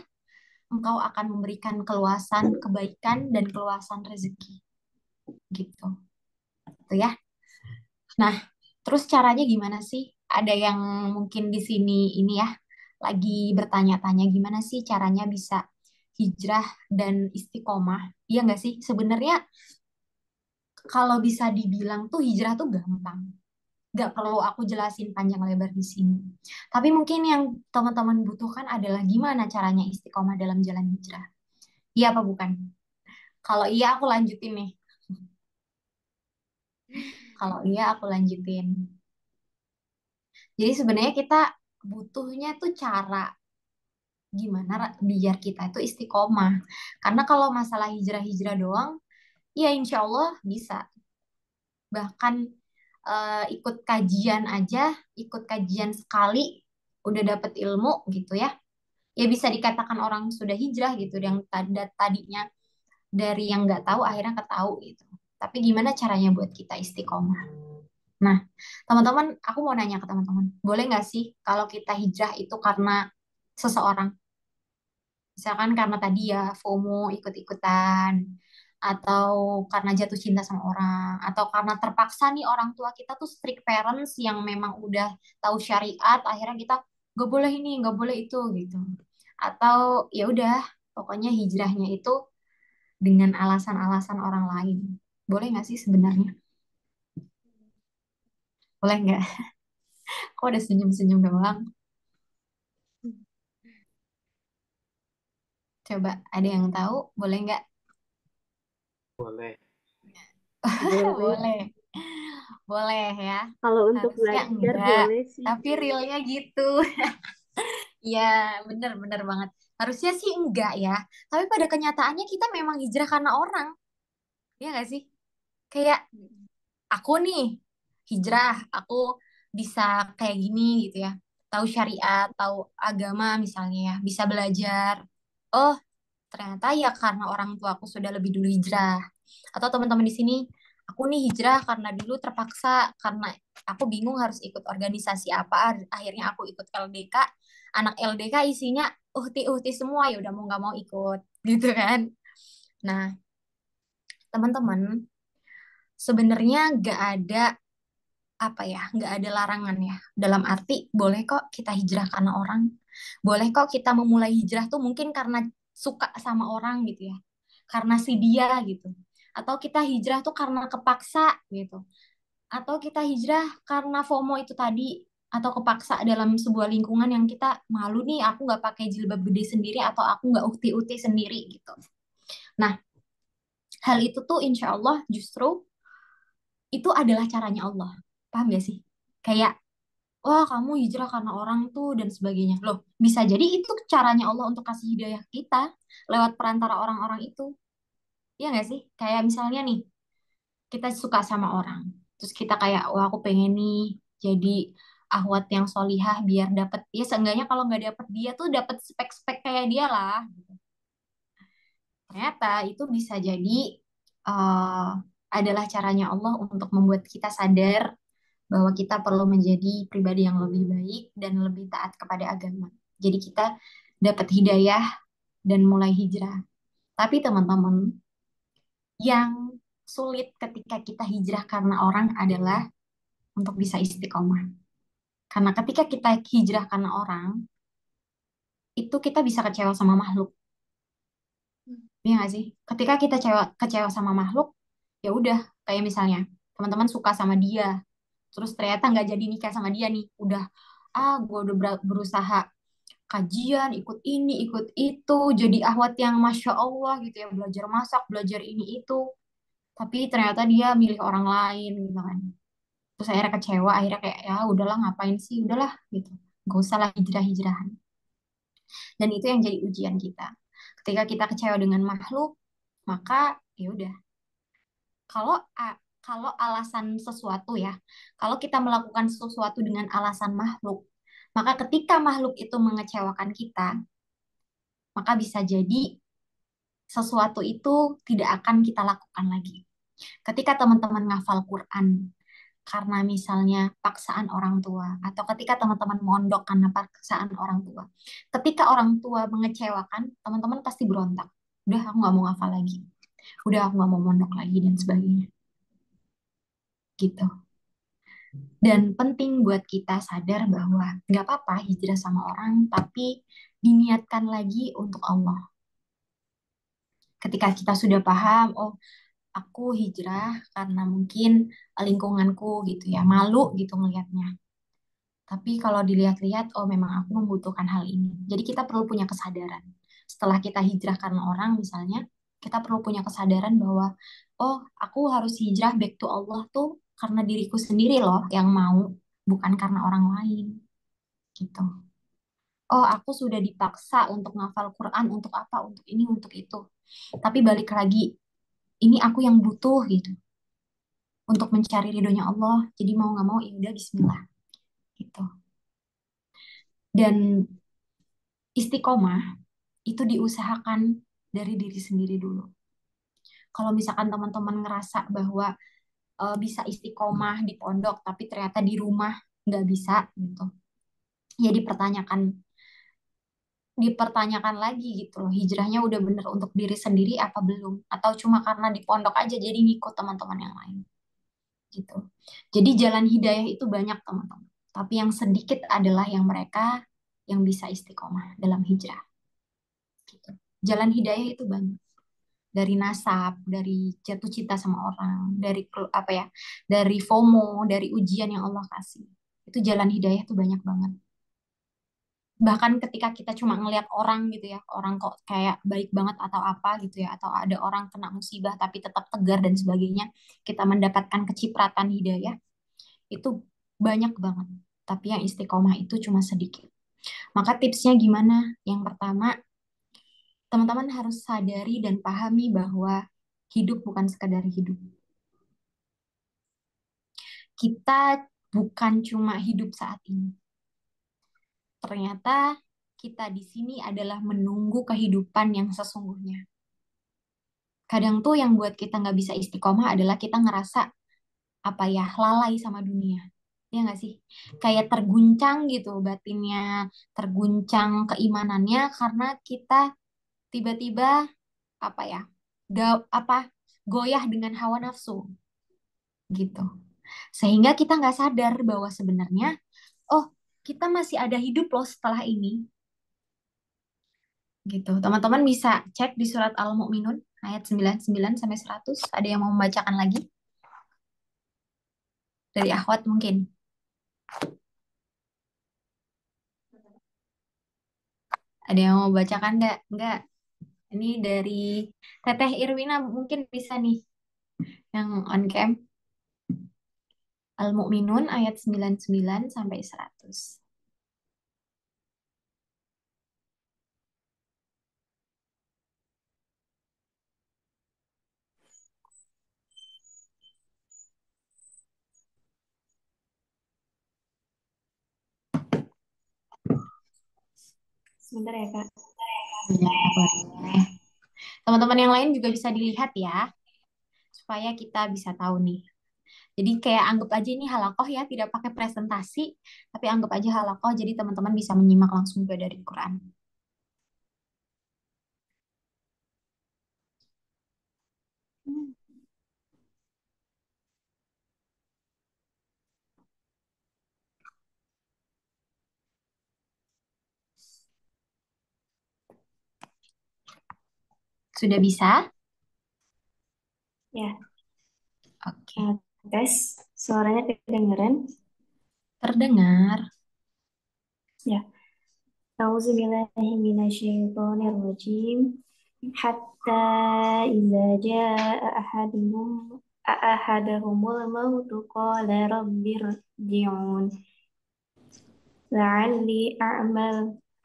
engkau akan memberikan keluasan kebaikan dan keluasan rezeki. Gitu. Gitu ya. Nah, terus caranya gimana sih? Ada yang mungkin di sini ini ya, lagi bertanya-tanya gimana sih caranya bisa hijrah dan istiqomah. Iya nggak sih? Sebenarnya kalau bisa dibilang tuh hijrah tuh gampang. Nggak perlu aku jelasin panjang lebar di sini. Tapi mungkin yang teman-teman butuhkan adalah gimana caranya istiqomah dalam jalan hijrah. Iya apa bukan? Kalau iya aku lanjutin nih. Kalau iya aku lanjutin. Jadi sebenarnya kita butuhnya tuh cara gimana biar kita itu istiqomah. Karena kalau masalah hijrah-hijrah doang, ya insya Allah bisa. Bahkan ikut kajian aja, ikut kajian sekali, udah dapet ilmu gitu ya. Ya bisa dikatakan orang sudah hijrah gitu, yang tadinya dari yang nggak tahu akhirnya ketahu gitu. Tapi gimana caranya buat kita istiqomah? Nah, teman-teman, aku mau nanya ke teman-teman, boleh nggak sih kalau kita hijrah itu karena seseorang? Misalkan karena tadi ya FOMO ikut-ikutan, atau karena jatuh cinta sama orang, atau karena terpaksa nih orang tua kita tuh strict parents yang memang udah tahu syariat, akhirnya kita nggak boleh ini, nggak boleh itu gitu. Atau ya udah, pokoknya hijrahnya itu dengan alasan-alasan orang lain. Boleh nggak sih sebenarnya? Boleh nggak? Kok udah senyum-senyum doang? Coba ada yang tahu? Boleh nggak? Boleh. Boleh. Boleh. Boleh ya. Kalau untuk Harusnya belajar enggak. boleh sih. Tapi realnya gitu. Iya, bener-bener banget. Harusnya sih enggak ya. Tapi pada kenyataannya kita memang hijrah karena orang. Iya nggak sih? Kayak aku nih hijrah, aku bisa kayak gini gitu ya. Tahu syariat, tahu agama misalnya ya, bisa belajar. Oh, ternyata ya karena orang tua aku sudah lebih dulu hijrah. Atau teman-teman di sini, aku nih hijrah karena dulu terpaksa, karena aku bingung harus ikut organisasi apa, akhirnya aku ikut LDK. Anak LDK isinya uhti-uhti semua, ya udah mau nggak mau ikut, gitu kan. Nah, teman-teman, sebenarnya nggak ada apa ya, nggak ada larangan ya. Dalam arti boleh kok kita hijrah karena orang, boleh kok kita memulai hijrah tuh mungkin karena suka sama orang gitu ya, karena si dia gitu, atau kita hijrah tuh karena kepaksa gitu, atau kita hijrah karena FOMO itu tadi, atau kepaksa dalam sebuah lingkungan yang kita malu nih, aku nggak pakai jilbab gede sendiri, atau aku nggak ukti-ukti sendiri gitu. Nah, hal itu tuh insya Allah justru itu adalah caranya Allah. Paham gak sih? Kayak wah kamu hijrah karena orang tuh dan sebagainya. Loh, bisa jadi itu caranya Allah untuk kasih hidayah kita lewat perantara orang-orang itu. Iya nggak sih? Kayak misalnya nih, kita suka sama orang. Terus kita kayak, wah aku pengen nih jadi ahwat yang solihah biar dapet, ya seenggaknya kalau nggak dapet dia tuh dapet spek-spek kayak dia lah. Ternyata itu bisa jadi eh, adalah caranya Allah untuk membuat kita sadar bahwa kita perlu menjadi pribadi yang lebih baik dan lebih taat kepada agama. Jadi kita dapat hidayah dan mulai hijrah. Tapi teman-teman, yang sulit ketika kita hijrah karena orang adalah untuk bisa istiqomah. Karena ketika kita hijrah karena orang, itu kita bisa kecewa sama makhluk. Iya nggak sih? Ketika kita kecewa sama makhluk, ya udah, kayak misalnya teman-teman suka sama dia, terus ternyata nggak jadi nikah sama dia nih, udah gue udah berusaha kajian, ikut ini, ikut itu, jadi ahwat yang masya Allah gitu ya, belajar masak, belajar ini itu, tapi ternyata dia milih orang lain gitu kan. Terus akhirnya kecewa, akhirnya kayak ya udahlah ngapain sih, udahlah gitu, gak usah lah hijrah-hijrahan. Dan itu yang jadi ujian kita. Ketika kita kecewa dengan makhluk, maka ya udah. Kalau kalau alasan sesuatu ya, kalau kita melakukan sesuatu dengan alasan makhluk, maka ketika makhluk itu mengecewakan kita, maka bisa jadi sesuatu itu tidak akan kita lakukan lagi. Ketika teman-teman ngafal Quran karena misalnya paksaan orang tua, atau ketika teman-teman mondok karena paksaan orang tua, ketika orang tua mengecewakan, teman-teman pasti berontak. Udah aku nggak mau ngafal lagi. Udah aku nggak mau mondok lagi dan sebagainya. Gitu. Dan penting buat kita sadar bahwa nggak apa-apa hijrah sama orang, tapi diniatkan lagi untuk Allah. Ketika kita sudah paham, oh aku hijrah karena mungkin lingkunganku gitu ya, malu gitu ngelihatnya. Tapi kalau dilihat-lihat, oh memang aku membutuhkan hal ini. Jadi kita perlu punya kesadaran. Setelah kita hijrah karena orang misalnya, kita perlu punya kesadaran bahwa, oh aku harus hijrah back to Allah tuh karena diriku sendiri loh yang mau, bukan karena orang lain. Gitu. Oh aku sudah dipaksa untuk ngafal Quran, untuk apa, untuk ini, untuk itu. Tapi balik lagi, ini aku yang butuh gitu. Untuk mencari ridhonya Allah. Jadi mau nggak mau, ya udah Bismillah. Gitu. Dan istiqomah itu diusahakan dari diri sendiri dulu. Kalau misalkan teman-teman ngerasa bahwa bisa istiqomah di pondok, tapi ternyata di rumah nggak bisa gitu, ya dipertanyakan lagi gitu loh, hijrahnya udah bener untuk diri sendiri apa belum, atau cuma karena di pondok aja jadi ngikut teman-teman yang lain gitu. Jadi jalan hidayah itu banyak teman-teman, tapi yang sedikit adalah yang mereka yang bisa istiqomah dalam hijrah gitu. Jalan hidayah itu banyak, dari nasab, dari jatuh cinta sama orang, dari apa ya, dari FOMO, dari ujian yang Allah kasih. Itu jalan hidayah tuh banyak banget. bahkan ketika kita cuma ngelihat orang gitu ya, orang kok kayak baik banget atau apa gitu ya, atau ada orang kena musibah tapi tetap tegar dan sebagainya, kita mendapatkan kecipratan hidayah, itu banyak banget. Tapi yang istiqomah itu cuma sedikit. Maka tipsnya gimana? Yang pertama, teman-teman harus sadari dan pahami bahwa hidup bukan sekadar hidup. Kita bukan cuma hidup saat ini. Ternyata kita di sini adalah menunggu kehidupan yang sesungguhnya. Kadang tuh yang buat kita nggak bisa istiqomah adalah kita ngerasa apa ya, lalai sama dunia. Ya nggak sih? Kayak terguncang gitu batinnya, terguncang keimanannya karena kita tiba-tiba apa ya, goyah dengan hawa nafsu gitu. Sehingga kita nggak sadar bahwa sebenarnya, oh, kita masih ada hidup loh setelah ini. Gitu. Teman-teman bisa cek di surat Al-Mu'minun ayat 99 sampai 100. Ada yang mau membacakan lagi? Dari akhwat mungkin. Ada yang mau bacakan enggak? Enggak. Ini dari Teteh Irwina mungkin bisa nih yang on cam. Al-Mu'minun ayat 99 sampai 100. Sebentar ya, Kak. Ya, boleh. Teman-teman yang lain juga bisa dilihat ya, supaya kita bisa tahu nih. Jadi kayak anggap aja ini halakoh ya, tidak pakai presentasi, tapi anggap aja halakoh, jadi teman-teman bisa menyimak langsung juga dari Quran. Sudah bisa? Ya, Oke. tes. Suaranya kedengeran? Terdengar. Ya. Auzubillahiminasyaitonirrajim. Hatta idza jaa ahadahumul mautu qala rabbirji'un la'alli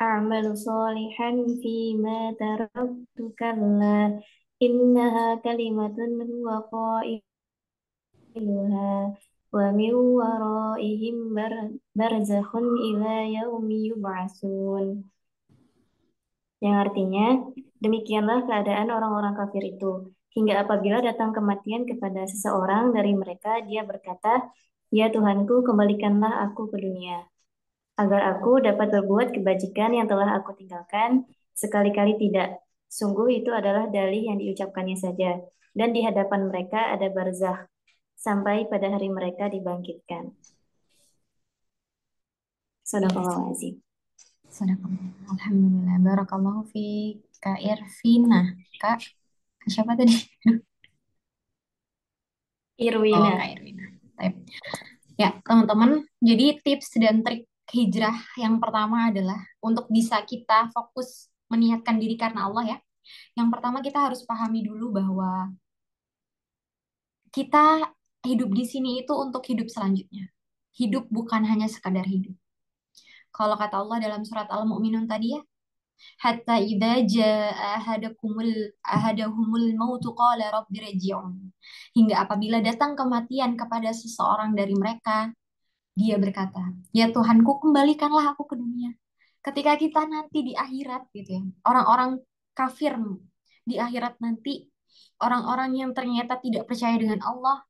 a'malu salihan fima taraktu kalla innaha kalimatun huwa qailuha wa min waraihim barzakhun ila yaumi yub'atsun. Yang artinya, demikianlah keadaan orang-orang kafir itu. Hingga apabila datang kematian kepada seseorang dari mereka, dia berkata, "Ya Tuhanku, kembalikanlah aku ke dunia, agar aku dapat berbuat kebajikan yang telah aku tinggalkan, sekali-kali tidak. Sungguh itu adalah dalih yang diucapkannya saja. Dan di hadapan mereka ada barzakh, sampai pada hari mereka dibangkitkan." Sadaqallahu azim. Sadaqallah. Alhamdulillah. Barakallahu fi Kak Irvina. Kak, siapa tadi? Oh, Irwina. Kak Irvina. Baik. Ya, teman-teman, jadi tips dan trik hijrah yang pertama adalah untuk bisa kita fokus meniatkan diri karena Allah ya. Yang pertama kita harus pahami dulu bahwa kita hidup di sini itu untuk hidup selanjutnya. Hidup bukan hanya sekadar hidup. Kalau kata Allah dalam surat Al-Mu'minun tadi ya, hatta idza jaa ahadahumul mautu qala rabbirji'un. Hingga apabila datang kematian kepada seseorang dari mereka, dia berkata, "Ya Tuhanku, kembalikanlah aku ke dunia." Ketika kita nanti di akhirat gitu ya, orang-orang kafir di akhirat nanti, orang-orang yang ternyata tidak percaya dengan Allah,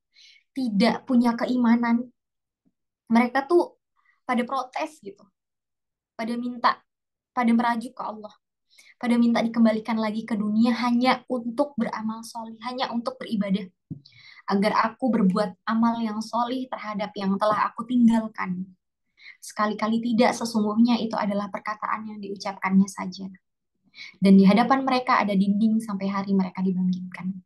tidak punya keimanan, mereka tuh pada protes gitu, pada minta, pada merajuk ke Allah, pada minta dikembalikan lagi ke dunia hanya untuk beramal solih, hanya untuk beribadah, agar aku berbuat amal yang solih terhadap yang telah aku tinggalkan. Sekali-kali tidak, sesungguhnya itu adalah perkataan yang diucapkannya saja. Dan di hadapan mereka ada dinding sampai hari mereka dibangkitkan.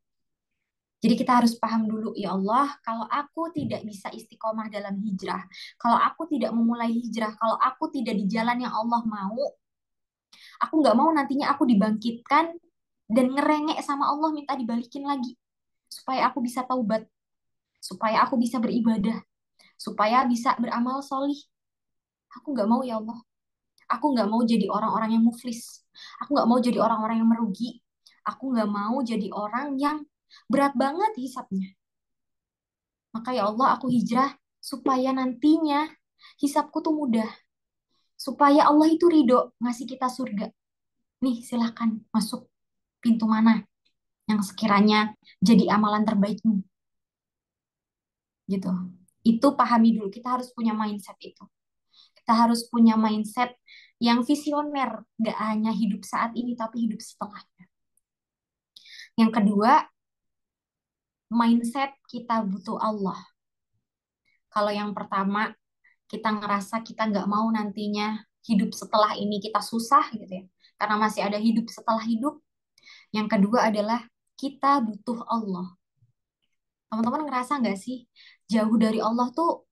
Jadi kita harus paham dulu, ya Allah, kalau aku tidak bisa istiqomah dalam hijrah, kalau aku tidak memulai hijrah, kalau aku tidak di jalan yang Allah mau, aku nggak mau nantinya aku dibangkitkan dan ngerengek sama Allah minta dibalikin lagi. Supaya aku bisa taubat, supaya aku bisa beribadah, supaya bisa beramal solih. Aku nggak mau ya Allah. Aku nggak mau jadi orang-orang yang muflis. Aku nggak mau jadi orang-orang yang merugi. Aku nggak mau jadi orang yang berat banget hisapnya. Maka ya Allah aku hijrah supaya nantinya hisapku tuh mudah. Supaya Allah itu ridho ngasih kita surga. Nih silahkan masuk pintu mana yang sekiranya jadi amalan terbaikmu. Gitu. Itu pahami dulu. Kita harus punya mindset itu. Kita harus punya mindset yang visioner. Gak hanya hidup saat ini, tapi hidup setelahnya. Yang kedua, mindset kita butuh Allah. Kalau yang pertama, kita ngerasa kita nggak mau nantinya hidup setelah ini kita susah gitu ya. Karena masih ada hidup setelah hidup. Yang kedua adalah kita butuh Allah. Teman-teman ngerasa nggak sih jauh dari Allah tuh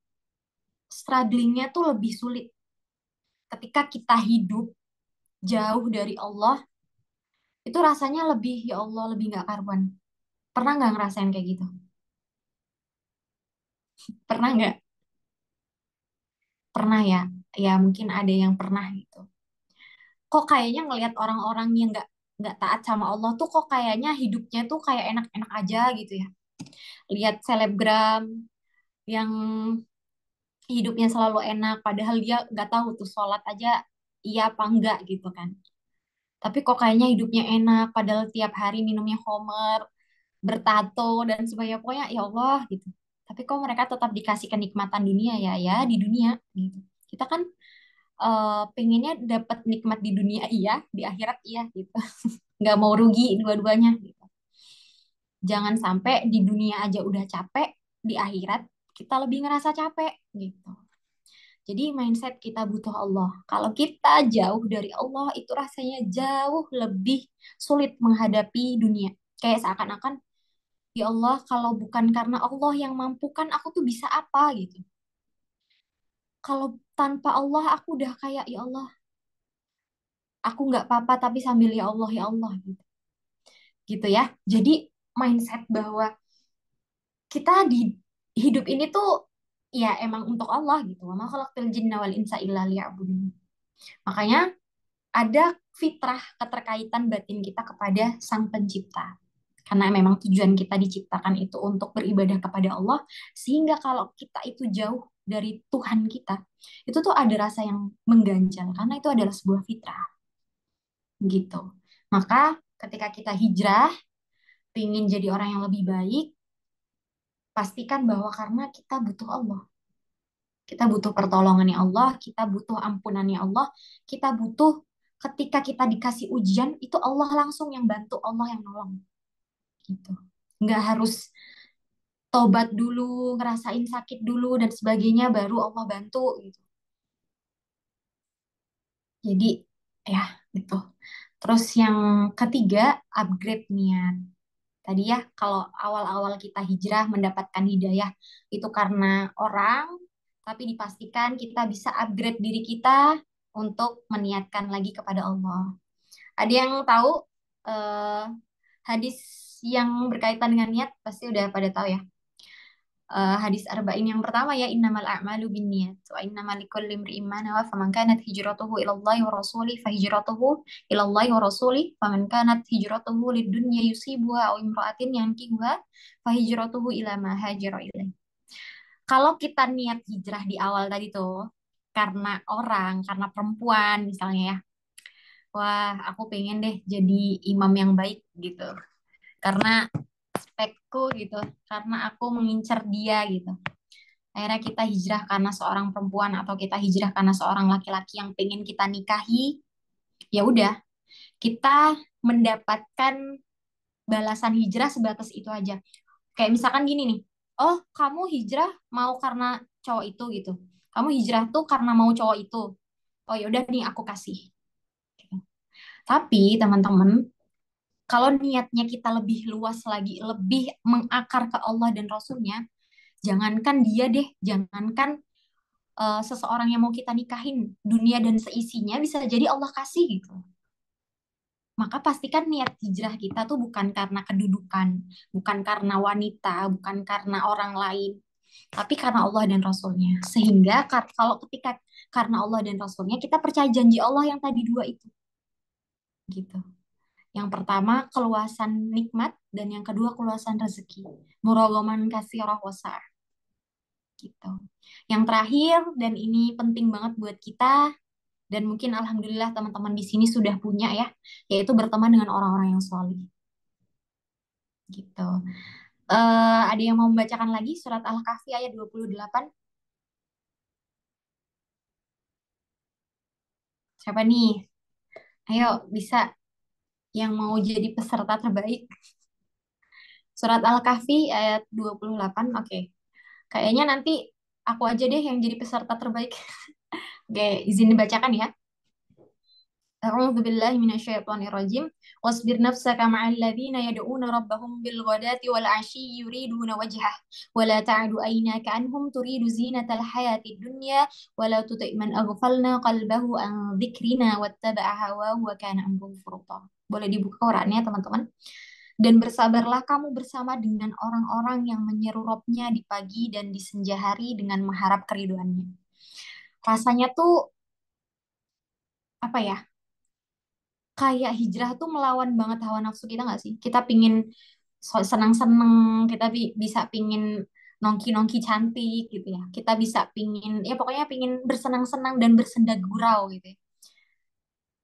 strugglingnya tuh lebih sulit. Ketika kita hidup jauh dari Allah, itu rasanya lebih, ya Allah, lebih nggak karuan. Pernah nggak ngerasain kayak gitu? Pernah nggak? Pernah ya? Ya mungkin ada yang pernah gitu. Kok kayaknya ngelihat orang-orang yang nggak taat sama Allah tuh kok kayaknya hidupnya tuh kayak enak-enak aja gitu ya. Lihat selebgram yang hidupnya selalu enak, padahal dia nggak tahu tuh sholat aja iya apa enggak gitu kan. Tapi kok kayaknya hidupnya enak, padahal tiap hari minumnya Homer, bertato dan sebagainya. Pokoknya ya Allah gitu. Tapi kok mereka tetap dikasih kenikmatan dunia ya, ya di dunia gitu. Kita kan pengennya dapat nikmat di dunia iya, di akhirat iya gitu. Nggak mau rugi dua-duanya gitu. Jangan sampai di dunia aja udah capek, di akhirat kita lebih ngerasa capek gitu. Jadi mindset kita butuh Allah. Kalau kita jauh dari Allah, itu rasanya jauh lebih sulit menghadapi dunia. Kayak seakan-akan, ya Allah, kalau bukan karena Allah yang mampukan, aku tuh bisa apa gitu. Kalau tanpa Allah, aku udah kayak, ya Allah, aku nggak apa-apa, tapi sambil ya Allah gitu. Gitu ya. Jadi mindset bahwa kita di hidup ini tuh ya emang untuk Allah gitu. Wa ma khalaqtul jinna wal insa illa liya'budun. Makanya ada fitrah keterkaitan batin kita kepada Sang Pencipta. Karena memang tujuan kita diciptakan itu untuk beribadah kepada Allah, sehingga kalau kita itu jauh dari Tuhan kita, itu tuh ada rasa yang mengganjal, karena itu adalah sebuah fitrah, gitu. Maka ketika kita hijrah, ingin jadi orang yang lebih baik, pastikan bahwa karena kita butuh Allah. Kita butuh pertolongannya Allah, kita butuh ampunannya Allah, kita butuh ketika kita dikasih ujian, itu Allah langsung yang bantu, Allah yang nolong. Gitu. Nggak harus tobat dulu, ngerasain sakit dulu, dan sebagainya, baru Allah bantu. Gitu. Jadi, ya, gitu. Terus yang ketiga, upgrade niat. Tadi ya, kalau awal-awal kita hijrah mendapatkan hidayah, itu karena orang, tapi dipastikan kita bisa upgrade diri kita untuk meniatkan lagi kepada Allah. Ada yang tahu eh, hadis yang berkaitan dengan niat? Pasti udah pada tahu ya. Hadis arba'in yang pertama ya, innamal a'malu binniyat wa innamal likulli imri'in ma nawa faman kanat hijratuhu ila Allah wa rasulih fa hijratuhu ila Allah wa rasulih faman kanat hijratuhu lidunya yusibuha aw imra'atin yankihuha fa hijratuhu ila ma hajara ilaih. Kalau kita niat hijrah di awal tadi tuh karena orang, karena perempuan misalnya ya. Wah, aku pengen deh jadi imam yang baik gitu. Karena spekku gitu, karena aku mengincar dia gitu. Akhirnya kita hijrah karena seorang perempuan atau kita hijrah karena seorang laki-laki yang pengen kita nikahi, ya udah, kita mendapatkan balasan hijrah sebatas itu aja. Kayak misalkan gini nih, oh kamu hijrah mau karena cowok itu gitu. Kamu hijrah tuh karena mau cowok itu. Oh ya udah nih aku kasih. Tapi teman-teman, kalau niatnya kita lebih luas lagi, lebih mengakar ke Allah dan Rasulnya, jangankan dia deh, jangankan seseorang yang mau kita nikahin, dunia dan seisinya bisa jadi Allah kasih gitu. Maka pastikan niat hijrah kita tuh bukan karena kedudukan, bukan karena wanita, bukan karena orang lain, tapi karena Allah dan Rasulnya. Sehingga kalau ketika karena Allah dan Rasulnya, kita percaya janji Allah yang tadi dua itu. Gitu. Yang pertama, keluasan nikmat, dan yang kedua, keluasan rezeki. Muragaman kasirah wasa. Gitu. Yang terakhir, dan ini penting banget buat kita, dan mungkin alhamdulillah teman-teman di sini sudah punya ya, yaitu berteman dengan orang-orang yang solih. Gitu. Ada yang mau membacakan lagi surat Al-Kahfi ayat 28? Siapa nih? Ayo, bisa yang mau jadi peserta terbaik. Surat Al-Kahfi ayat 28, oke. Kayaknya nanti aku aja deh yang jadi peserta terbaik. Oke, izin dibacakan ya. A'udzu billahi minasyaitonir rajim. Wasbir nafsaka ma'al ladzina yad'una rabbahum bil ghadati wal 'ashyi yuriduna wajhah wa la ta'du aynaka anhum turidu zinatal hayatid dunya wa la tuti' man aghfalna qalbahu an dzikrina wattaba'a hawahu wa kana amruhu furuta. Boleh dibuka Qurannya teman-teman. Dan bersabarlah kamu bersama dengan orang-orang yang menyeru Robnya di pagi dan di senja hari dengan mengharap keriduannya. Rasanya tuh apa ya? Kayak hijrah tuh melawan banget hawa nafsu kita nggak sih? Kita pingin senang-senang, kita bisa pingin nongki-nongki cantik gitu ya. Kita bisa pingin, ya pokoknya pingin bersenang-senang dan bersenda gurau gitu ya.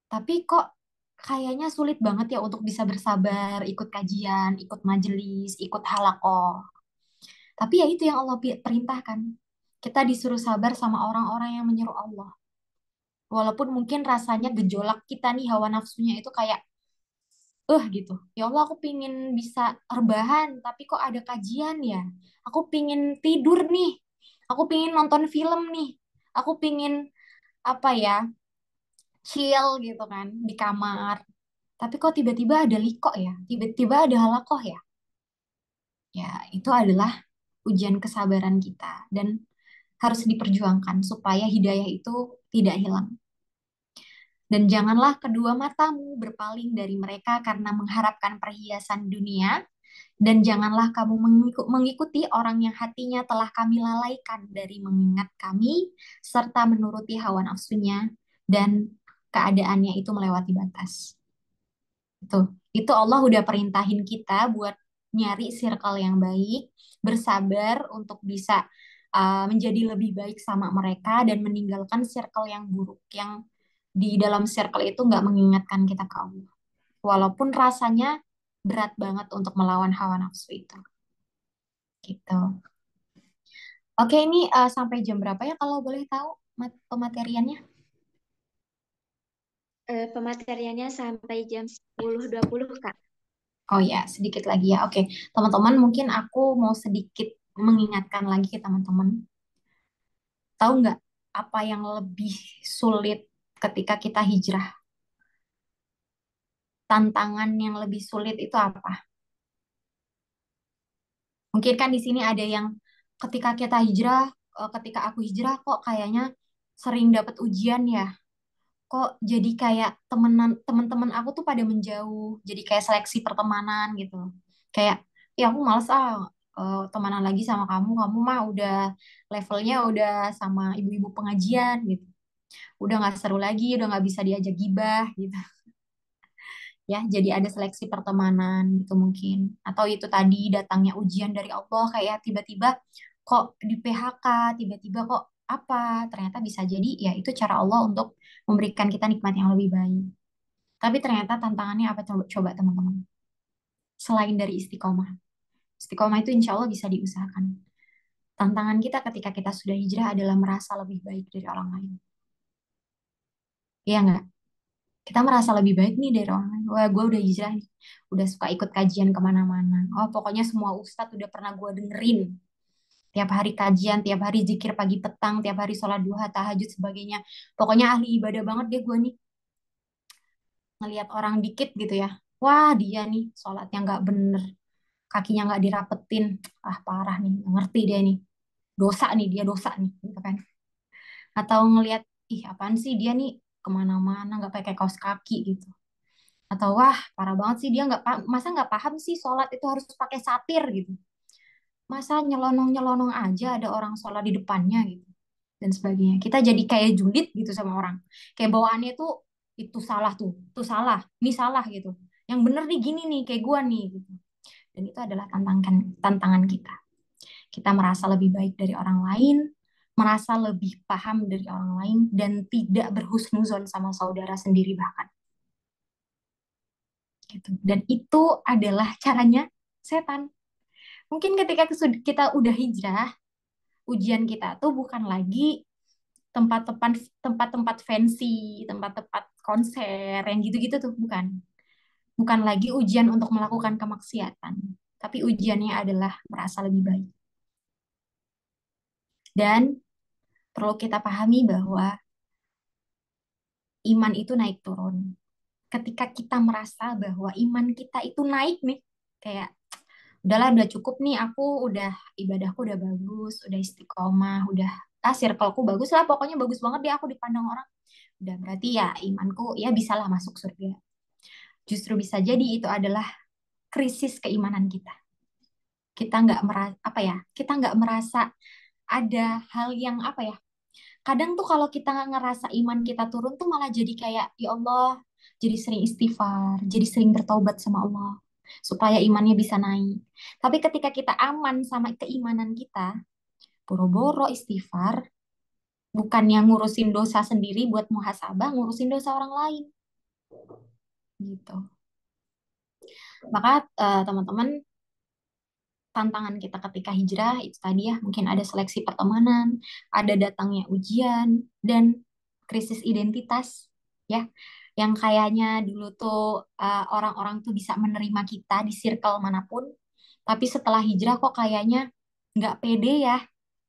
Tapi kok kayaknya sulit banget ya untuk bisa bersabar, ikut kajian, ikut majelis, ikut halakoh. Tapi ya itu yang Allah perintahkan. Kita disuruh sabar sama orang-orang yang menyeru Allah. Walaupun mungkin rasanya gejolak kita nih, hawa nafsunya itu kayak gitu. Ya Allah, aku pingin bisa rebahan, tapi kok ada kajian ya? Aku pingin tidur nih. Aku pingin nonton film nih. Aku pingin apa ya? Chill gitu kan di kamar. Tapi kok tiba-tiba ada liko ya? Tiba-tiba ada halakoh ya? Ya, itu adalah ujian kesabaran kita dan harus diperjuangkan supaya hidayah itu tidak hilang. Dan janganlah kedua matamu berpaling dari mereka karena mengharapkan perhiasan dunia. Dan janganlah kamu mengikuti orang yang hatinya telah kami lalaikan dari mengingat kami, serta menuruti hawa nafsunya, dan keadaannya itu melewati batas. Itu Allah udah perintahin kita buat nyari circle yang baik, bersabar untuk bisa menjadi lebih baik sama mereka, dan meninggalkan circle yang buruk, yang di dalam circle itu nggak mengingatkan kita ke Allah. Walaupun rasanya berat banget untuk melawan hawa nafsu itu. Gitu. Oke, ini sampai jam berapa ya kalau boleh tahu pemateriannya? Pemateriannya sampai jam 10.20, Kak. Oh ya, sedikit lagi ya. Oke, teman-teman, mungkin aku mau sedikit mengingatkan lagi ke teman-teman. Tahu nggak apa yang lebih sulit ketika kita hijrah? Tantangan yang lebih sulit itu apa? Mungkin kan di sini ada yang ketika kita hijrah, ketika aku hijrah kok kayaknya sering dapat ujian ya. Kok jadi kayak teman-teman aku tuh pada menjauh, jadi kayak seleksi pertemanan gitu. Kayak ya aku males temenan lagi sama kamu, kamu mah udah levelnya udah sama ibu-ibu pengajian gitu. Udah nggak seru lagi, udah nggak bisa diajak gibah gitu. Ya, jadi ada seleksi pertemanan gitu mungkin. Atau itu tadi datangnya ujian dari Allah, kayak tiba-tiba kok di PHK, tiba-tiba kok apa, ternyata bisa jadi ya itu cara Allah untuk memberikan kita nikmat yang lebih baik. Tapi ternyata tantangannya apa, coba teman-teman? Selain dari istiqomah. Istiqomah itu insya Allah bisa diusahakan. Tantangan kita ketika kita sudah hijrah adalah merasa lebih baik dari orang lain. Iya nggak? Kita merasa lebih baik nih dari orang lain. Wah, gue udah hijrah nih. Udah suka ikut kajian kemana-mana. Oh, pokoknya semua ustadz udah pernah gue dengerin. Tiap hari kajian, tiap hari zikir pagi petang, tiap hari sholat duha, tahajud, sebagainya. Pokoknya ahli ibadah banget deh gue nih. Ngelihat orang dikit gitu ya. wah dia nih sholatnya nggak bener, kakinya nggak dirapetin, ah parah nih, nggak ngerti dia nih, dosa nih dia dosa nih, gitu kan. Atau ngelihat, ih apaan sih dia nih kemana-mana nggak pakai kaos kaki gitu. Atau wah parah banget sih dia masa nggak paham sih sholat itu harus pakai satir gitu. Masa nyelonong-nyelonong aja ada orang sholat di depannya gitu. Dan sebagainya. Kita jadi kayak julid gitu sama orang. Kayak bawaannya tuh tuh, itu salah, ini salah gitu. Yang bener nih gini nih, kayak gua nih gitu. Dan itu adalah tantangan kita. Kita merasa lebih baik dari orang lain, merasa lebih paham dari orang lain, dan tidak berhusnuzon sama saudara sendiri bahkan. Gitu. Dan itu adalah caranya setan. Mungkin ketika kita udah hijrah, ujian kita tuh bukan lagi tempat-tempat tempat-tempat fancy, tempat-tempat konser yang gitu-gitu tuh bukan. Bukan lagi ujian untuk melakukan kemaksiatan, tapi ujiannya adalah merasa lebih baik. Dan perlu kita pahami bahwa iman itu naik turun. Ketika kita merasa bahwa iman kita itu naik nih, kayak udahlah udah cukup nih, aku udah ibadahku udah bagus, udah istiqomah, udah circleku bagus lah, pokoknya bagus banget deh aku dipandang orang. Udah berarti ya imanku ya bisalah masuk surga. Justru bisa jadi itu adalah krisis keimanan kita. Kita nggak merasa apa ya? Kita nggak merasa ada hal yang apa ya? Kadang tuh kalau kita nggak ngerasa iman kita turun tuh malah jadi kayak ya Allah, jadi sering istighfar, jadi sering bertaubat sama Allah supaya imannya bisa naik. Tapi ketika kita aman sama keimanan kita, boro-boro istighfar, bukan yang ngurusin dosa sendiri buat muhasabah, ngurusin dosa orang lain. Gitu. Maka teman-teman, tantangan kita ketika hijrah itu tadi ya, mungkin ada seleksi pertemanan, ada datangnya ujian, dan krisis identitas ya. Yang kayaknya dulu tuh orang-orang tuh bisa menerima kita di circle manapun, tapi setelah hijrah kok kayaknya nggak pede ya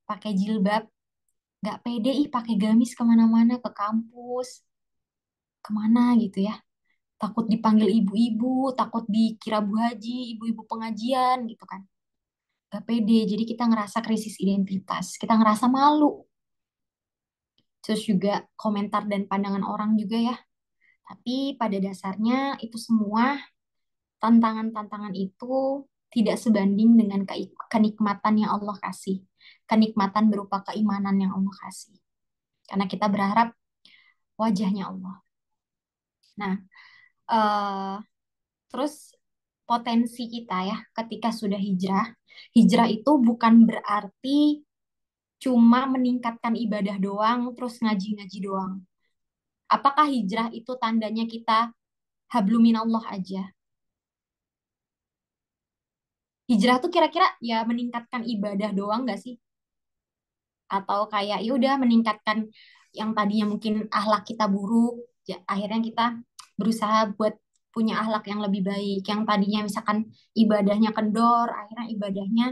pakai jilbab, nggak pede ih pakai gamis kemana-mana, ke kampus, kemana gitu ya. Takut dipanggil ibu-ibu, takut dikira Bu Haji, ibu-ibu pengajian gitu kan. Gak pede, jadi kita ngerasa krisis identitas, kita ngerasa malu. Terus juga komentar dan pandangan orang juga ya. Tapi pada dasarnya itu semua tantangan-tantangan itu tidak sebanding dengan kenikmatan yang Allah kasih. Kenikmatan berupa keimanan yang Allah kasih. Karena kita berharap wajahnya Allah. Nah, eh, terus potensi kita ya ketika sudah hijrah. Hijrah itu bukan berarti cuma meningkatkan ibadah doang, terus ngaji-ngaji doang. Apakah hijrah itu tandanya kita habluminallah aja? Hijrah tuh kira-kira ya meningkatkan ibadah doang gak sih? Atau kayak ya udah meningkatkan yang tadinya mungkin akhlak kita buruk, ya, akhirnya kita berusaha buat punya akhlak yang lebih baik. Yang tadinya misalkan ibadahnya kendor, akhirnya ibadahnya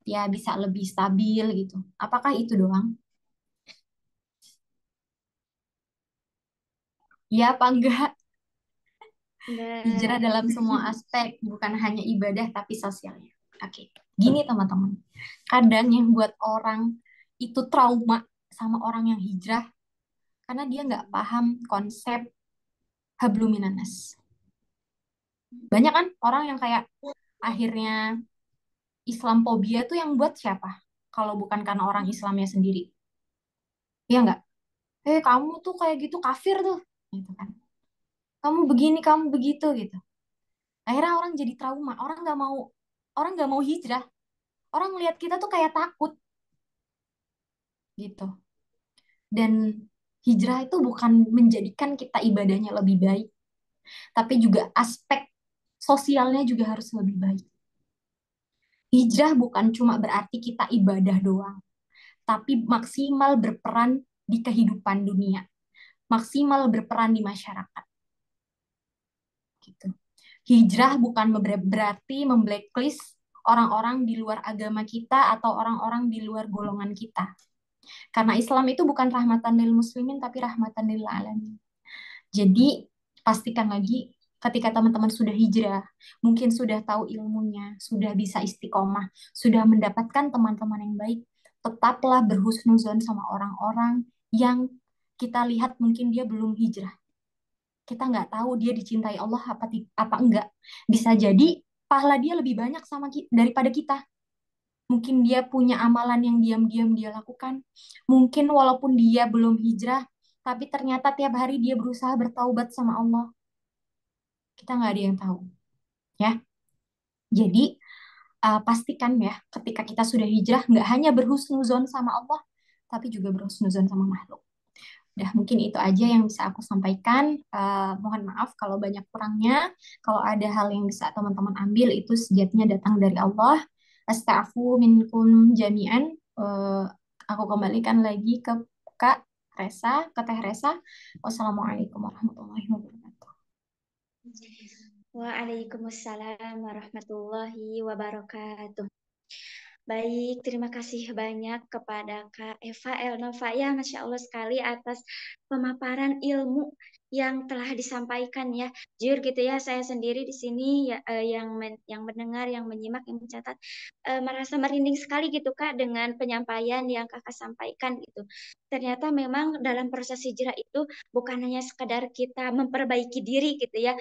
ya bisa lebih stabil gitu. Apakah itu doang? Ya apa enggak? Hijrah Enggak. dalam semua aspek, bukan hanya ibadah tapi sosialnya. Oke, gini teman-teman. Kadang yang buat orang itu trauma sama orang yang hijrah karena dia nggak paham konsep habluminanas. Banyak kan orang yang kayak akhirnya Islamophobia tuh yang buat siapa? Kalau bukan karena orang Islamnya sendiri. Iya nggak? Kamu tuh kayak gitu kafir tuh. Gitu kan. Kamu begini, kamu begitu gitu. Akhirnya orang jadi trauma. Orang nggak mau hijrah. Orang lihat kita tuh kayak takut gitu. Dan hijrah itu bukan menjadikan kita ibadahnya lebih baik, tapi juga aspek sosialnya juga harus lebih baik. Hijrah bukan cuma berarti kita ibadah doang, tapi maksimal berperan di kehidupan dunia, maksimal berperan di masyarakat. Gitu. Hijrah bukan berarti memblacklist orang-orang di luar agama kita atau orang-orang di luar golongan kita. Karena Islam itu bukan rahmatan lil muslimin tapi rahmatan lil alamin. Jadi pastikan lagi ketika teman-teman sudah hijrah, mungkin sudah tahu ilmunya, sudah bisa istiqomah, sudah mendapatkan teman-teman yang baik, tetaplah berhusnuzon sama orang-orang yang kita lihat mungkin dia belum hijrah. Kita nggak tahu dia dicintai Allah apa enggak. Bisa jadi pahala dia lebih banyak daripada kita. Mungkin dia punya amalan yang diam-diam dia lakukan. Mungkin walaupun dia belum hijrah, tapi ternyata tiap hari dia berusaha bertaubat sama Allah. Kita nggak ada yang tahu, ya. Jadi pastikan ya, ketika kita sudah hijrah, nggak hanya berhusnuzon sama Allah, tapi juga berhusnuzon sama makhluk. Udah, mungkin itu aja yang bisa aku sampaikan. Mohon maaf kalau banyak kurangnya. Kalau ada hal yang bisa teman-teman ambil, itu sejatinya datang dari Allah. Astaghfu minkum jami'an. Aku kembalikan lagi ke Kak Resa, ke Teh Resa. Wassalamualaikum warahmatullahi wabarakatuh. Waalaikumsalam warahmatullahi wabarakatuh. Baik, terima kasih banyak kepada Kak Eva Elnova ya, Masya Allah sekali atas pemaparan ilmu yang telah disampaikan ya. Jujur gitu ya, saya sendiri di sini ya, yang mendengar, yang menyimak, yang mencatat merasa merinding sekali gitu Kak dengan penyampaian yang Kakak sampaikan gitu. Ternyata memang dalam proses hijrah itu bukan hanya sekedar kita memperbaiki diri gitu ya,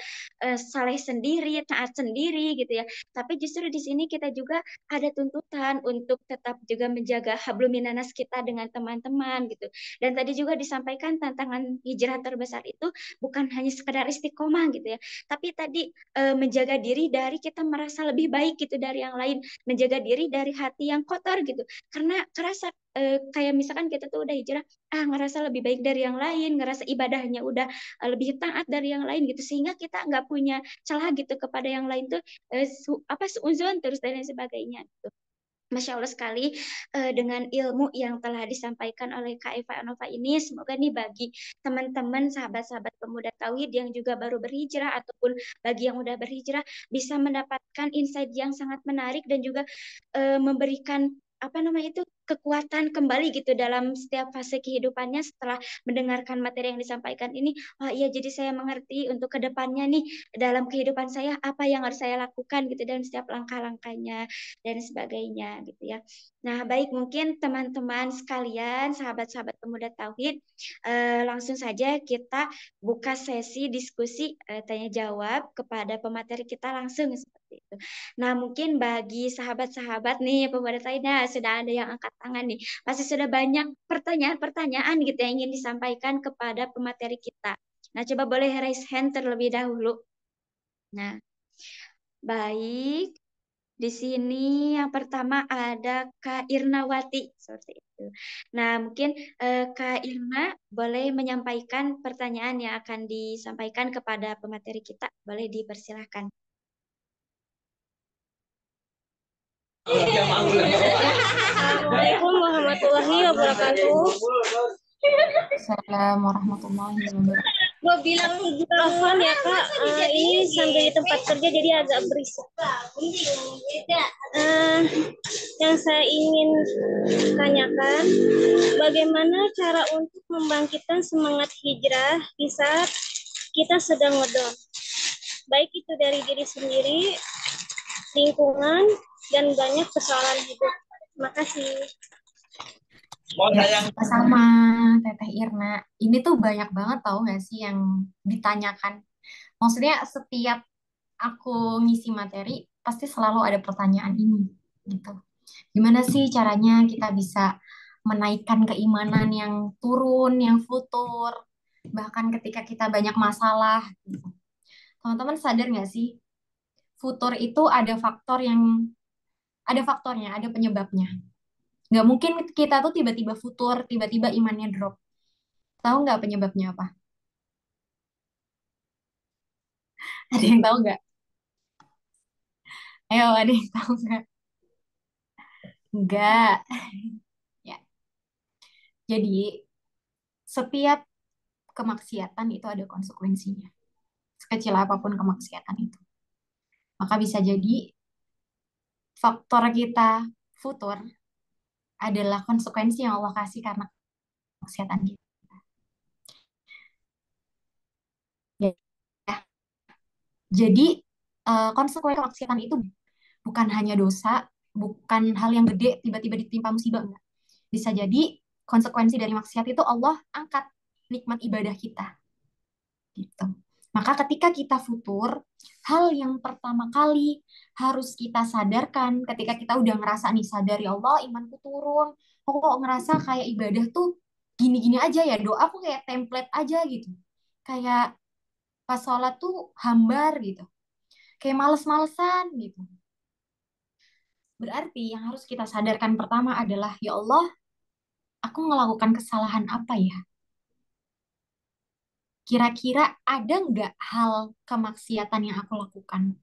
saleh sendiri, taat sendiri gitu ya. Tapi justru di sini kita juga ada tuntutan untuk tetap juga menjaga hablum minanas kita dengan teman-teman gitu. Dan tadi juga disampaikan tantangan hijrah terbesar itu bukan hanya sekedar istiqomah gitu ya, tapi tadi menjaga diri dari kita merasa lebih baik gitu dari yang lain, menjaga diri dari hati yang kotor gitu. Karena kerasa kayak misalkan kita tuh udah hijrah, ngerasa lebih baik dari yang lain, ngerasa ibadahnya udah lebih taat dari yang lain gitu, sehingga kita nggak punya celah gitu kepada yang lain tuh seuzon terus dan lain sebagainya gitu. Masya Allah sekali dengan ilmu yang telah disampaikan oleh Kak Eva Anova ini, semoga nih bagi teman-teman sahabat-sahabat pemuda tauhid yang juga baru berhijrah ataupun bagi yang udah berhijrah bisa mendapatkan insight yang sangat menarik dan juga memberikan apa namanya itu kekuatan kembali gitu dalam setiap fase kehidupannya setelah mendengarkan materi yang disampaikan ini. Oh iya, jadi saya mengerti untuk kedepannya nih dalam kehidupan saya apa yang harus saya lakukan gitu dalam setiap langkah-langkahnya dan sebagainya gitu ya. Nah, baik, mungkin teman-teman sekalian, sahabat-sahabat pemuda tauhid, langsung saja kita buka sesi diskusi tanya jawab kepada pemateri kita langsung seperti itu. Nah, mungkin bagi sahabat-sahabat nih pemuda tauhid, nah, sudah ada yang angkat tangan nih. Pasti sudah banyak pertanyaan-pertanyaan gitu yang ingin disampaikan kepada pemateri kita. Nah, coba boleh raise hand terlebih dahulu. Nah, baik. Di sini yang pertama ada Kak Irnawati seperti itu. Nah, mungkin Kak Irna boleh menyampaikan pertanyaan yang akan disampaikan kepada pemateri kita. Boleh dipersilahkan. Assalamualaikum warahmatullahi wabarakatuh. Assalamualaikum warahmatullahi wabarakatuh. Gue bilang telepon ya Kak, ini sambil di tempat kerja jadi agak berisik. Yang saya ingin tanyakan, bagaimana cara untuk membangkitkan semangat hijrah di saat kita sedang ngedown? Baik itu dari diri sendiri, lingkungan, dan banyak persoalan hidup. Terima kasih. Ya, sama Teteh Irna. Ini tuh banyak banget tau gak sih yang ditanyakan. Maksudnya setiap aku ngisi materi, pasti selalu ada pertanyaan ini. Gitu. Gimana sih caranya kita bisa menaikkan keimanan yang turun, yang futur, bahkan ketika kita banyak masalah. Gitu. Teman-teman sadar gak sih? Futur itu ada faktornya, ada penyebabnya. Nggak mungkin kita tuh tiba-tiba futur, tiba-tiba imannya drop. Tahu nggak penyebabnya apa? Ada yang tahu nggak? Ayo, ada yang tahu nggak? Nggak. Ya. Jadi, setiap kemaksiatan itu ada konsekuensinya. Sekecil apapun kemaksiatan itu. Maka bisa jadi faktor kita futur adalah konsekuensi yang Allah kasih karena kemaksiatan kita. Ya. Jadi konsekuensi kemaksiatan itu bukan hanya dosa, bukan hal yang gede tiba-tiba ditimpa musibah, enggak. Bisa jadi konsekuensi dari maksiat itu Allah angkat nikmat ibadah kita gitu. Maka ketika kita futur, hal yang pertama kali harus kita sadarkan ketika kita udah ngerasa nih sadar ya Allah imanku turun, kok ngerasa kayak ibadah tuh gini-gini aja ya, doa aku kayak template aja gitu. Kayak pas sholat tuh hambar gitu, kayak males-malesan gitu. Berarti yang harus kita sadarkan pertama adalah, ya Allah, aku melakukan kesalahan apa ya? Kira-kira ada nggak hal kemaksiatan yang aku lakukan?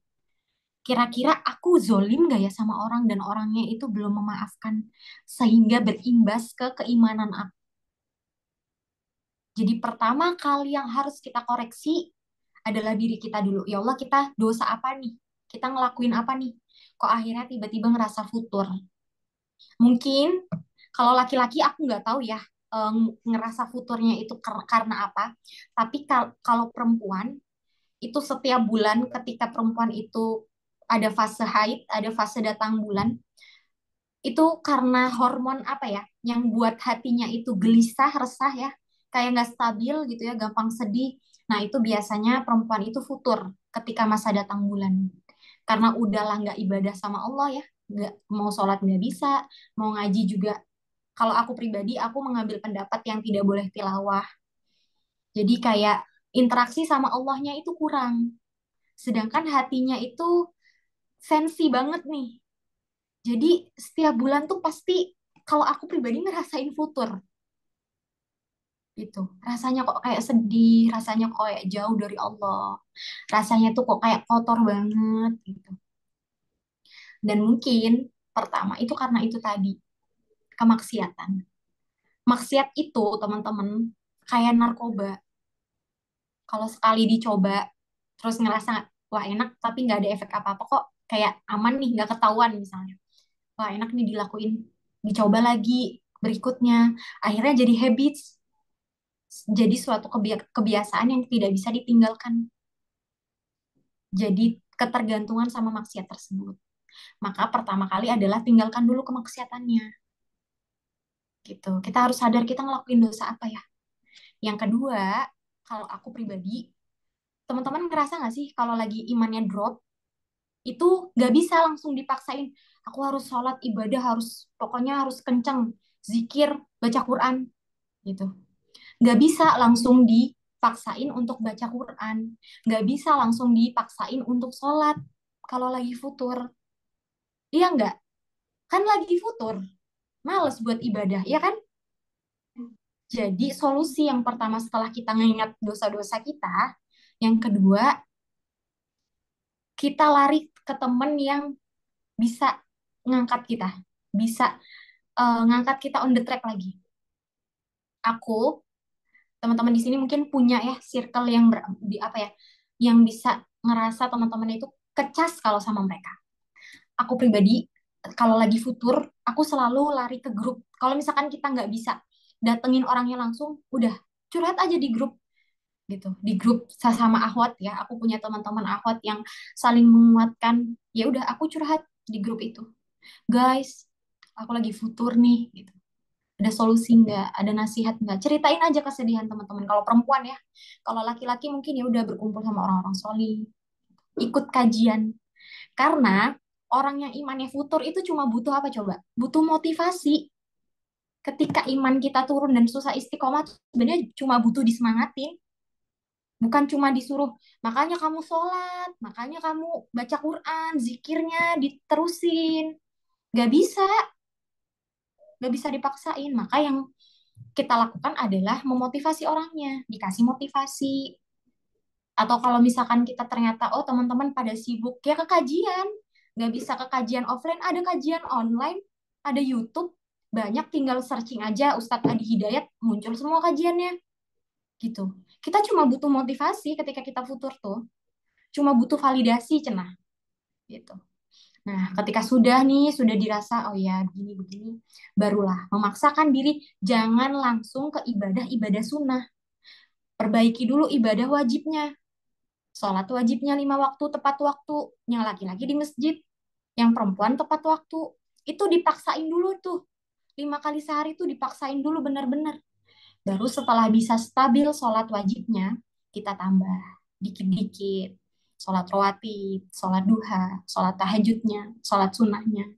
Kira-kira aku zolim nggak ya sama orang dan orangnya itu belum memaafkan sehingga berimbas ke keimanan aku? Jadi pertama kali yang harus kita koreksi adalah diri kita dulu. Ya Allah, kita dosa apa nih? Kita ngelakuin apa nih? Kok akhirnya tiba-tiba ngerasa futur? Mungkin kalau laki-laki aku nggak tahu ya ngerasa futurnya itu karena apa. Tapi kalau perempuan itu setiap bulan ketika perempuan itu ada fase haid, ada fase datang bulan, itu karena hormon apa ya, yang buat hatinya itu gelisah, resah ya, kayak nggak stabil gitu ya, gampang sedih. Nah itu biasanya perempuan itu futur ketika masa datang bulan. Karena udahlah nggak ibadah sama Allah ya, nggak mau sholat nggak bisa, mau ngaji juga. Kalau aku pribadi, aku mengambil pendapat yang tidak boleh tilawah. Jadi kayak interaksi sama Allahnya itu kurang. Sedangkan hatinya itu sensi banget nih. Jadi setiap bulan tuh pasti kalau aku pribadi ngerasain futur gitu. Rasanya kok kayak sedih, rasanya kok kayak jauh dari Allah. Rasanya tuh kok kayak kotor banget gitu. Dan mungkin pertama itu karena itu tadi, kemaksiatan. Maksiat itu teman-teman kayak narkoba. Kalau sekali dicoba terus ngerasa wah enak tapi nggak ada efek apa-apa kok, kayak aman nih nggak ketahuan misalnya, wah enak nih dilakuin, dicoba lagi berikutnya, akhirnya jadi habits, jadi suatu kebiasaan yang tidak bisa ditinggalkan, jadi ketergantungan sama maksiat tersebut. Maka pertama kali adalah tinggalkan dulu kemaksiatannya gitu. Kita harus sadar kita ngelakuin dosa apa ya. Yang kedua, kalau aku pribadi, teman-teman ngerasa nggak sih kalau lagi imannya drop itu nggak bisa langsung dipaksain, aku harus sholat ibadah harus pokoknya harus kenceng zikir baca Quran gitu, nggak bisa langsung dipaksain untuk baca Quran, nggak bisa langsung dipaksain untuk sholat kalau lagi futur, iya nggak, kan lagi futur males buat ibadah ya kan. Jadi solusi yang pertama setelah kita ngingat dosa-dosa kita, yang kedua kita lari ke temen yang bisa ngangkat kita, bisa ngangkat kita on the track lagi. Aku, teman-teman di sini mungkin punya ya circle yang di apa ya, yang bisa ngerasa teman-teman itu kecas kalau sama mereka. Aku pribadi, kalau lagi futur, aku selalu lari ke grup. Kalau misalkan kita nggak bisa datengin orangnya langsung, udah curhat aja di grup gitu. Di grup sama akhwat ya, aku punya teman-teman akhwat yang saling menguatkan. Ya udah, aku curhat di grup itu. Guys, aku lagi futur nih gitu. Ada solusi nggak? Ada nasihat nggak? Ceritain aja kesedihan teman-teman. Kalau perempuan ya, kalau laki-laki mungkin ya udah berkumpul sama orang-orang soli, ikut kajian. Karena orang yang imannya futur itu cuma butuh apa coba? Butuh motivasi. Ketika iman kita turun dan susah istiqomah, sebenarnya cuma butuh disemangatin. Bukan cuma disuruh, makanya kamu sholat, makanya kamu baca Quran, zikirnya diterusin. Gak bisa, gak bisa dipaksain. Maka yang kita lakukan adalah memotivasi orangnya, dikasih motivasi. Atau kalau misalkan kita ternyata, oh teman-teman pada sibuk, ya ke kajian. Nggak bisa ke kajian offline, ada kajian online, ada YouTube, banyak tinggal searching aja Ustadz Adi Hidayat, muncul semua kajiannya. Gitu. Kita cuma butuh motivasi ketika kita futur tuh. Cuma butuh validasi, cenah. Gitu. Nah, ketika sudah nih, sudah dirasa, oh ya, begini-begini, barulah memaksakan diri, jangan langsung ke ibadah-ibadah sunnah. Perbaiki dulu ibadah wajibnya. Sholat wajibnya 5 waktu tepat waktu. Yang laki-laki di masjid, yang perempuan tepat waktu. Itu dipaksain dulu tuh. 5 kali sehari tuh dipaksain dulu benar-benar. Baru setelah bisa stabil sholat wajibnya, kita tambah dikit-dikit. Sholat rawatib, sholat duha, sholat tahajudnya, sholat sunnahnya,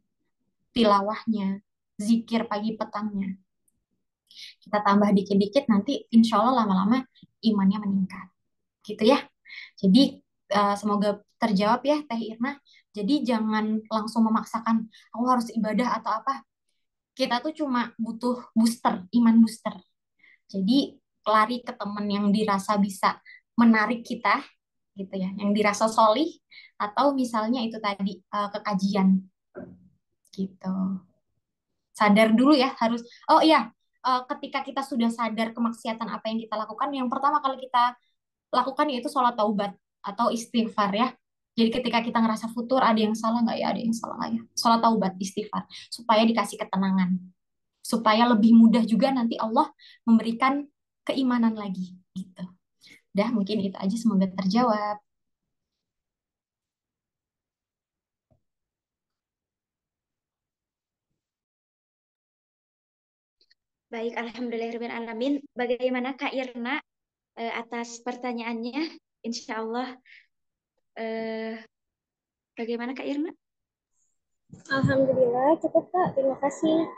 tilawahnya, zikir pagi petangnya. Kita tambah dikit-dikit, nanti insya Allah lama-lama imannya meningkat. Gitu ya. Jadi semoga terjawab ya Teh Irna. Jadi jangan langsung memaksakan, aku harus ibadah atau apa. Kita tuh cuma butuh booster, iman booster. Jadi lari ke teman yang dirasa bisa menarik kita, gitu ya, yang dirasa solih, atau misalnya itu tadi ke kajian, gitu. Sadar dulu ya harus. Oh iya, ketika kita sudah sadar kemaksiatan apa yang kita lakukan, yang pertama kali kita lakukan yaitu sholat taubat atau istighfar ya. Jadi ketika kita ngerasa futur, ada yang salah nggak ya, ada yang salah nggak ya, sholat taubat, istighfar, supaya dikasih ketenangan, supaya lebih mudah juga nanti Allah memberikan keimanan lagi gitu. Dah mungkin itu aja, semoga terjawab. Baik, alhamdulillahirrahmanirrahim. Bagaimana Kak Irna atas pertanyaannya? Insya Allah. Bagaimana Kak Irna? Alhamdulillah, cukup Kak. Terima kasih.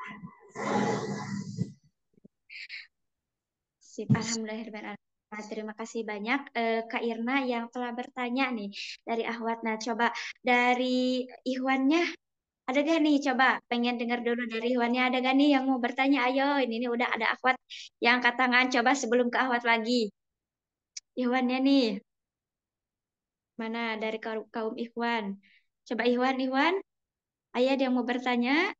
Sip, alhamdulillahirrahmanirrahim. Terima kasih banyak Kak Irna yang telah bertanya nih dari Ahwat. Nah, coba dari Ikhwannya ada gak nih? Coba pengen dengar dulu dari Ikhwannya, ada gak nih yang mau bertanya? Ayo, ini udah ada Ahwat yang angkat tangan. Coba sebelum ke Ahwat lagi. Ikhwannya nih. Mana dari kaum Ikhwan? Coba Ikhwan. Ayo ada yang mau bertanya?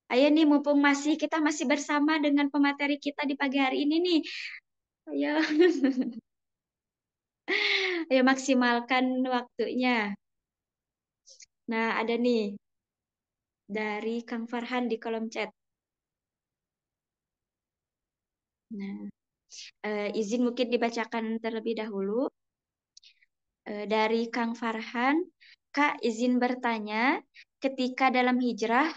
Ayo nih, mumpung kita masih bersama dengan pemateri kita di pagi hari ini nih. Ayo. Ayo maksimalkan waktunya. Nah, ada nih dari Kang Farhan di kolom chat. Nah, izin mungkin dibacakan terlebih dahulu. Dari Kang Farhan, Kak izin bertanya, ketika dalam hijrah,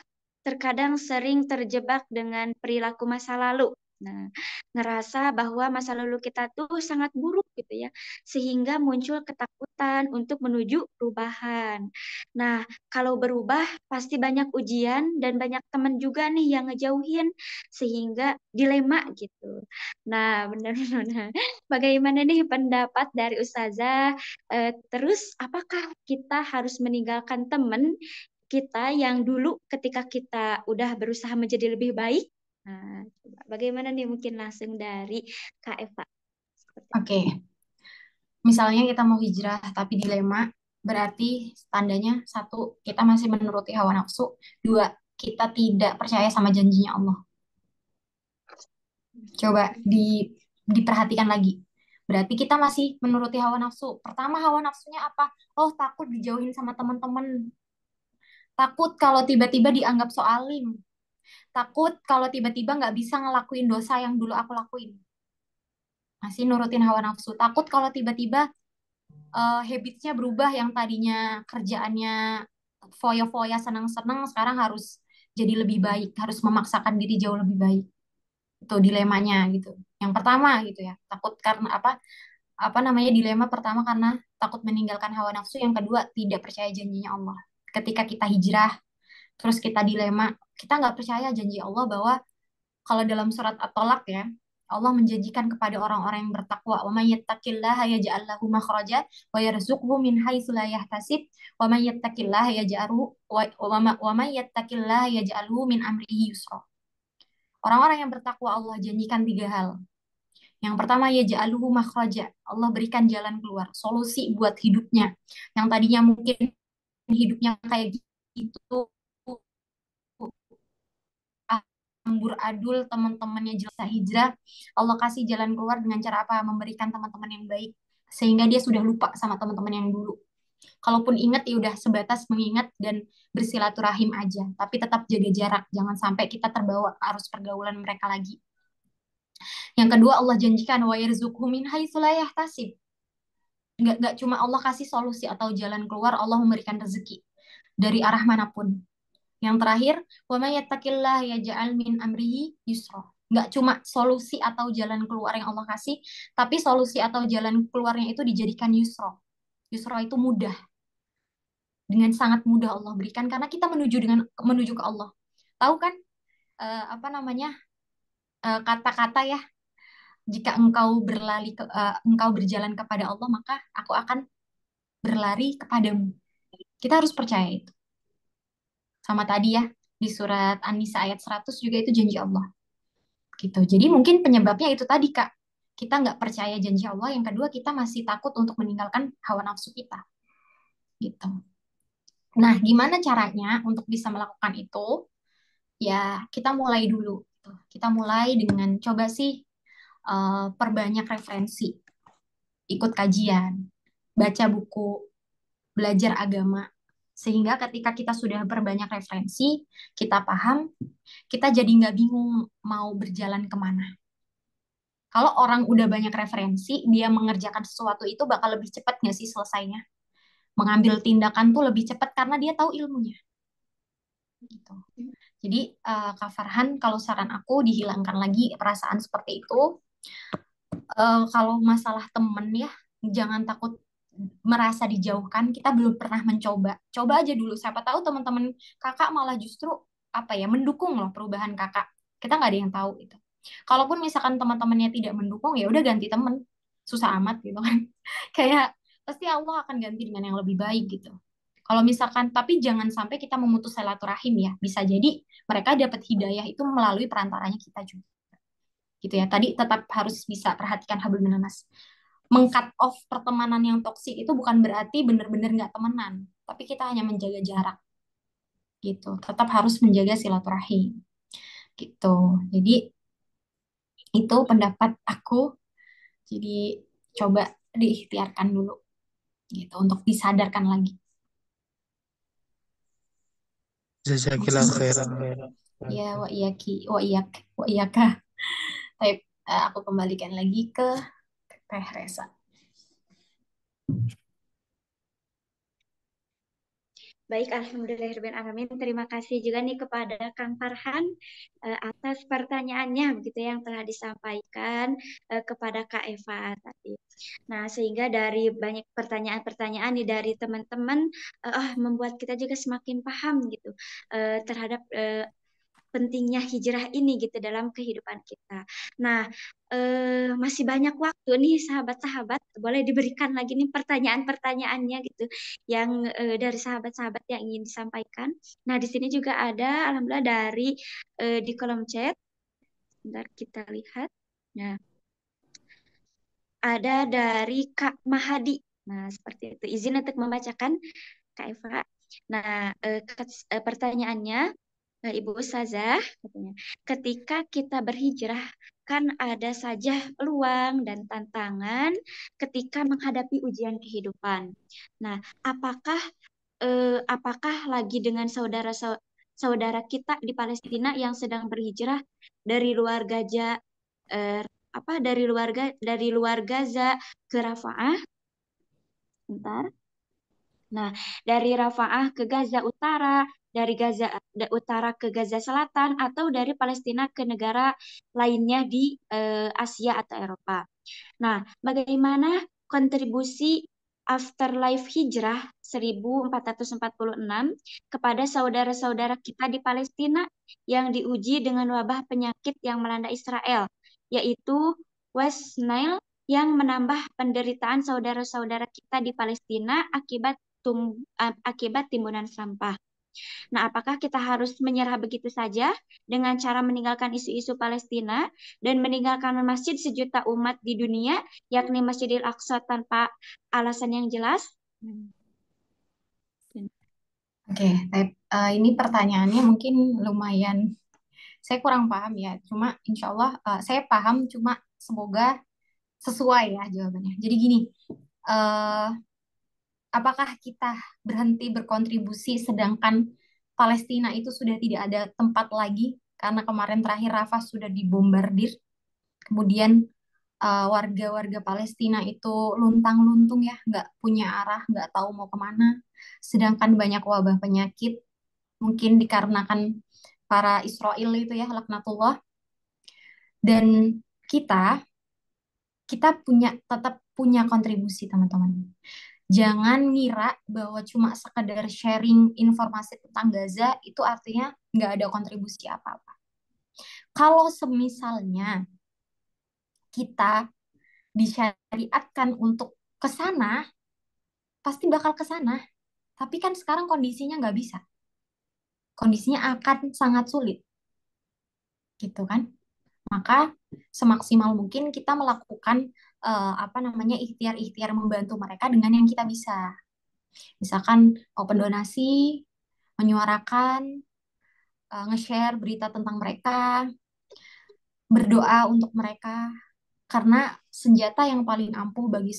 terkadang sering terjebak dengan perilaku masa lalu. Nah, ngerasa bahwa masa lalu kita tuh sangat buruk gitu ya, sehingga muncul ketakutan untuk menuju perubahan. Nah, kalau berubah pasti banyak ujian dan banyak teman juga nih yang ngejauhin, sehingga dilema gitu. Nah, benar-benar. Bagaimana nih pendapat dari Ustazah? Terus, apakah kita harus meninggalkan teman kita yang dulu ketika kita udah berusaha menjadi lebih baik? Nah, coba bagaimana nih mungkin langsung dari Kak Eva? Oke. Misalnya kita mau hijrah tapi dilema, berarti tandanya satu, kita masih menuruti hawa nafsu. Dua, kita tidak percaya sama janjinya Allah. Coba diperhatikan lagi. Berarti kita masih menuruti hawa nafsu. Pertama, hawa nafsunya apa? Oh, takut dijauhin sama teman-teman. Takut kalau tiba-tiba dianggap so alim. Takut kalau tiba-tiba nggak bisa ngelakuin dosa yang dulu aku lakuin. Masih nurutin hawa nafsu. Takut kalau tiba-tiba habitsnya berubah, yang tadinya kerjaannya foya-foya senang-senang, sekarang harus jadi lebih baik, harus memaksakan diri jauh lebih baik. Itu dilemanya gitu. Yang pertama gitu ya, takut karena apa namanya, dilema pertama karena takut meninggalkan hawa nafsu, yang kedua tidak percaya janjinya Allah. Ketika kita hijrah terus kita dilema, kita nggak percaya janji Allah bahwa kalau dalam surat At-Tolak ya, Allah menjanjikan kepada orang-orang yang bertakwa, wa may yattaqillaha yaj'al lahu makhraja wa yarzuqhu min haitsu la yahtasib wa may yattaqillaha yaj'alhu wa may yattaqillaha yaj'alhu min amrihi yusra. Orang-orang yang bertakwa Allah janjikan 3 hal. Yang pertama, yaj'aluhu makhraja, Allah berikan jalan keluar, solusi buat hidupnya. Yang tadinya mungkin hidupnya kayak gitu, ambur adul, teman-temannya jelas hijrah, Allah kasih jalan keluar dengan cara apa? Memberikan teman-teman yang baik, sehingga dia sudah lupa sama teman-teman yang dulu. Kalaupun ingat ya udah sebatas mengingat dan bersilaturahim aja, tapi tetap jaga jarak, jangan sampai kita terbawa arus pergaulan mereka lagi. Yang kedua, Allah janjikan wa yarzuqhu min haitsu la yahtasib. nggak cuma Allah kasih solusi atau jalan keluar, Allah memberikan rezeki dari arah manapun. Yang terakhir, wa may yattaqillah yaj'al min amrihi yusra. Nggak cuma solusi atau jalan keluar yang Allah kasih, tapi solusi atau jalan keluarnya itu dijadikan yusra. Yusra itu mudah. Dengan sangat mudah Allah berikan karena kita menuju ke Allah. Tahu kan apa namanya kata-kata ya, jika engkau berjalan kepada Allah, maka aku akan berlari kepadamu. Kita harus percaya itu. Sama tadi ya, di surat An-Nisa ayat 100 juga itu janji Allah. Gitu. Jadi mungkin penyebabnya itu tadi, Kak. Kita nggak percaya janji Allah. Yang kedua, kita masih takut untuk meninggalkan hawa nafsu kita. Gitu. Nah, gimana caranya untuk bisa melakukan itu? Ya, kita mulai dulu. Kita mulai dengan coba sih perbanyak referensi, ikut kajian, baca buku, belajar agama. Sehingga ketika kita sudah perbanyak referensi, kita paham, kita jadi nggak bingung mau berjalan kemana. Kalau orang udah banyak referensi, dia mengerjakan sesuatu itu bakal lebih cepat nggak sih selesainya? Mengambil tindakan tuh lebih cepat karena dia tahu ilmunya. Gitu. Jadi Kak Farhan, kalau saran aku dihilangkan lagi perasaan seperti itu. Kalau masalah temen ya, jangan takut merasa dijauhkan. Kita belum pernah mencoba. Coba aja dulu. Siapa tahu teman-teman kakak malah justru apa ya mendukung loh perubahan kakak. Kita nggak ada yang tahu itu. Kalaupun misalkan teman-temannya tidak mendukung, ya udah ganti temen. Susah amat gitu kan. Kayak pasti Allah akan ganti dengan yang lebih baik gitu. Kalau misalkan, tapi jangan sampai kita memutus silaturahim ya. Bisa jadi mereka dapat hidayah itu melalui perantaranya kita juga. Gitu ya. Tadi tetap harus bisa perhatikan hablum minanas. Meng-cut off pertemanan yang toksik itu bukan berarti benar-benar nggak temenan, tapi kita hanya menjaga jarak. Gitu. Tetap harus menjaga silaturahim. Gitu. Jadi itu pendapat aku. Jadi coba diikhtiarkan dulu gitu untuk disadarkan lagi. Jazakillah khairan. Ya, wa iyaki, wa iyak, wa iyaka. Baik, aku kembalikan lagi ke Teh Resa. Baik, alhamdulillahirrahmanirrahim. Terima kasih juga nih kepada Kang Farhan atas pertanyaannya begitu yang telah disampaikan kepada Kak Eva tadi. Nah, sehingga dari banyak pertanyaan-pertanyaan nih dari teman-teman membuat kita juga semakin paham gitu terhadap pentingnya hijrah ini gitu dalam kehidupan kita. Nah, masih banyak waktu nih sahabat-sahabat, boleh diberikan lagi nih pertanyaan-pertanyaannya gitu yang dari sahabat-sahabat yang ingin disampaikan. Nah, di sini juga ada alhamdulillah dari di kolom chat. Bentar kita lihat. Nah, ada dari Kak Mahadi. Nah, seperti itu. Izin untuk membacakan Kak Eva. Nah, pertanyaannya Ibu Ustazah, katanya, ketika kita berhijrah, kan ada saja peluang dan tantangan ketika menghadapi ujian kehidupan. Nah, apakah lagi dengan saudara kita di Palestina yang sedang berhijrah dari luar Gaza, dari luar Gaza ke Rafah? Bentar. Nah, dari Rafah ke Gaza Utara, dari Gaza Utara ke Gaza Selatan, atau dari Palestina ke negara lainnya di Asia atau Eropa. Nah, bagaimana kontribusi Afterlife Hijrah 1446 kepada saudara-saudara kita di Palestina yang diuji dengan wabah penyakit yang melanda Israel, yaitu West Nile yang menambah penderitaan saudara-saudara kita di Palestina akibat timbunan sampah. Nah, apakah kita harus menyerah begitu saja dengan cara meninggalkan isu-isu Palestina dan meninggalkan masjid sejuta umat di dunia, yakni Masjidil Aqsa tanpa alasan yang jelas? Oke, ini pertanyaannya mungkin lumayan, saya kurang paham ya. Cuma insya Allah saya paham, cuma semoga sesuai ya jawabannya. Jadi gini, apakah kita berhenti berkontribusi sedangkan Palestina itu sudah tidak ada tempat lagi karena kemarin terakhir Rafah sudah dibombardir. Kemudian warga-warga Palestina itu luntang-luntung ya, nggak punya arah, nggak tahu mau kemana. Sedangkan banyak wabah penyakit, mungkin dikarenakan para Israel itu ya, laknatullah. Dan kita, kita tetap punya kontribusi teman-teman. Jangan ngira bahwa cuma sekedar sharing informasi tentang Gaza itu artinya nggak ada kontribusi apa-apa. Kalau semisalnya kita disyariatkan untuk ke sana, pasti bakal ke sana. Tapi kan sekarang kondisinya nggak bisa. Kondisinya akan sangat sulit, gitu kan? Maka semaksimal mungkin kita melakukan ikhtiar-ikhtiar membantu mereka dengan yang kita bisa. Misalkan open donasi, menyuarakan, nge-share berita tentang mereka, berdoa untuk mereka. Karena senjata yang paling ampuh bagi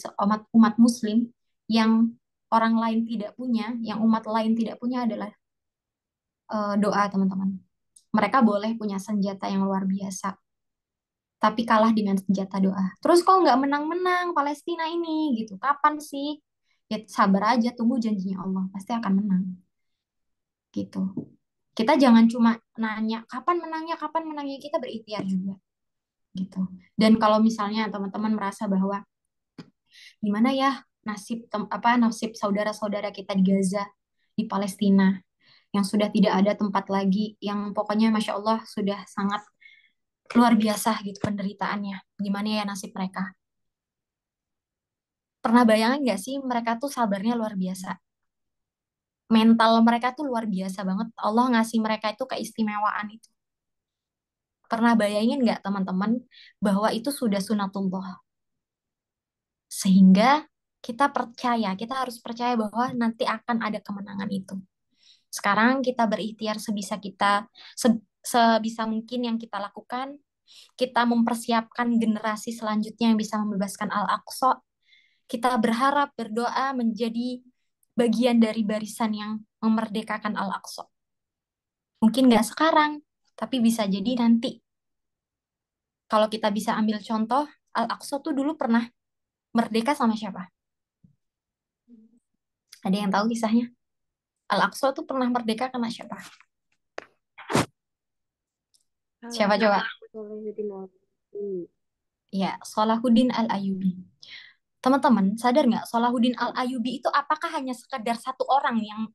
umat Muslim yang orang lain tidak punya, yang umat lain tidak punya adalah doa, teman-teman. Mereka boleh punya senjata yang luar biasa, tapi kalah dengan senjata doa. Terus kok nggak menang-menang Palestina ini gitu? Kapan sih? Ya sabar aja, tunggu janjinya Allah, pasti akan menang. Gitu. Kita jangan cuma nanya kapan menangnya, kita berikhtiar juga. Gitu. Dan kalau misalnya teman-teman merasa bahwa gimana ya nasib saudara-saudara kita di Gaza, di Palestina, yang sudah tidak ada tempat lagi, yang pokoknya Masya Allah sudah sangat luar biasa gitu penderitaannya. Gimana ya nasib mereka? Pernah bayangin nggak sih mereka tuh sabarnya luar biasa. Mental mereka tuh luar biasa banget. Allah ngasih mereka itu keistimewaan itu. Pernah bayangin nggak teman-teman bahwa itu sudah sunatullah. Sehingga kita harus percaya bahwa nanti akan ada kemenangan itu. Sekarang kita berikhtiar sebisa kita, sebisa mungkin yang kita lakukan. Kita mempersiapkan generasi selanjutnya yang bisa membebaskan Al-Aqsa. Kita berharap, berdoa menjadi bagian dari barisan yang memerdekakan Al-Aqsa. Mungkin nggak sekarang, tapi bisa jadi nanti. Kalau kita bisa ambil contoh, Al-Aqsa tuh dulu pernah merdeka sama siapa? Ada yang tahu kisahnya? Al-Aqsa tuh pernah merdeka karena siapa? Siapa coba? Ya, Salahuddin Al-Ayyubi. Teman-teman, sadar nggak Salahuddin Al-Ayyubi itu apakah hanya sekedar satu orang yang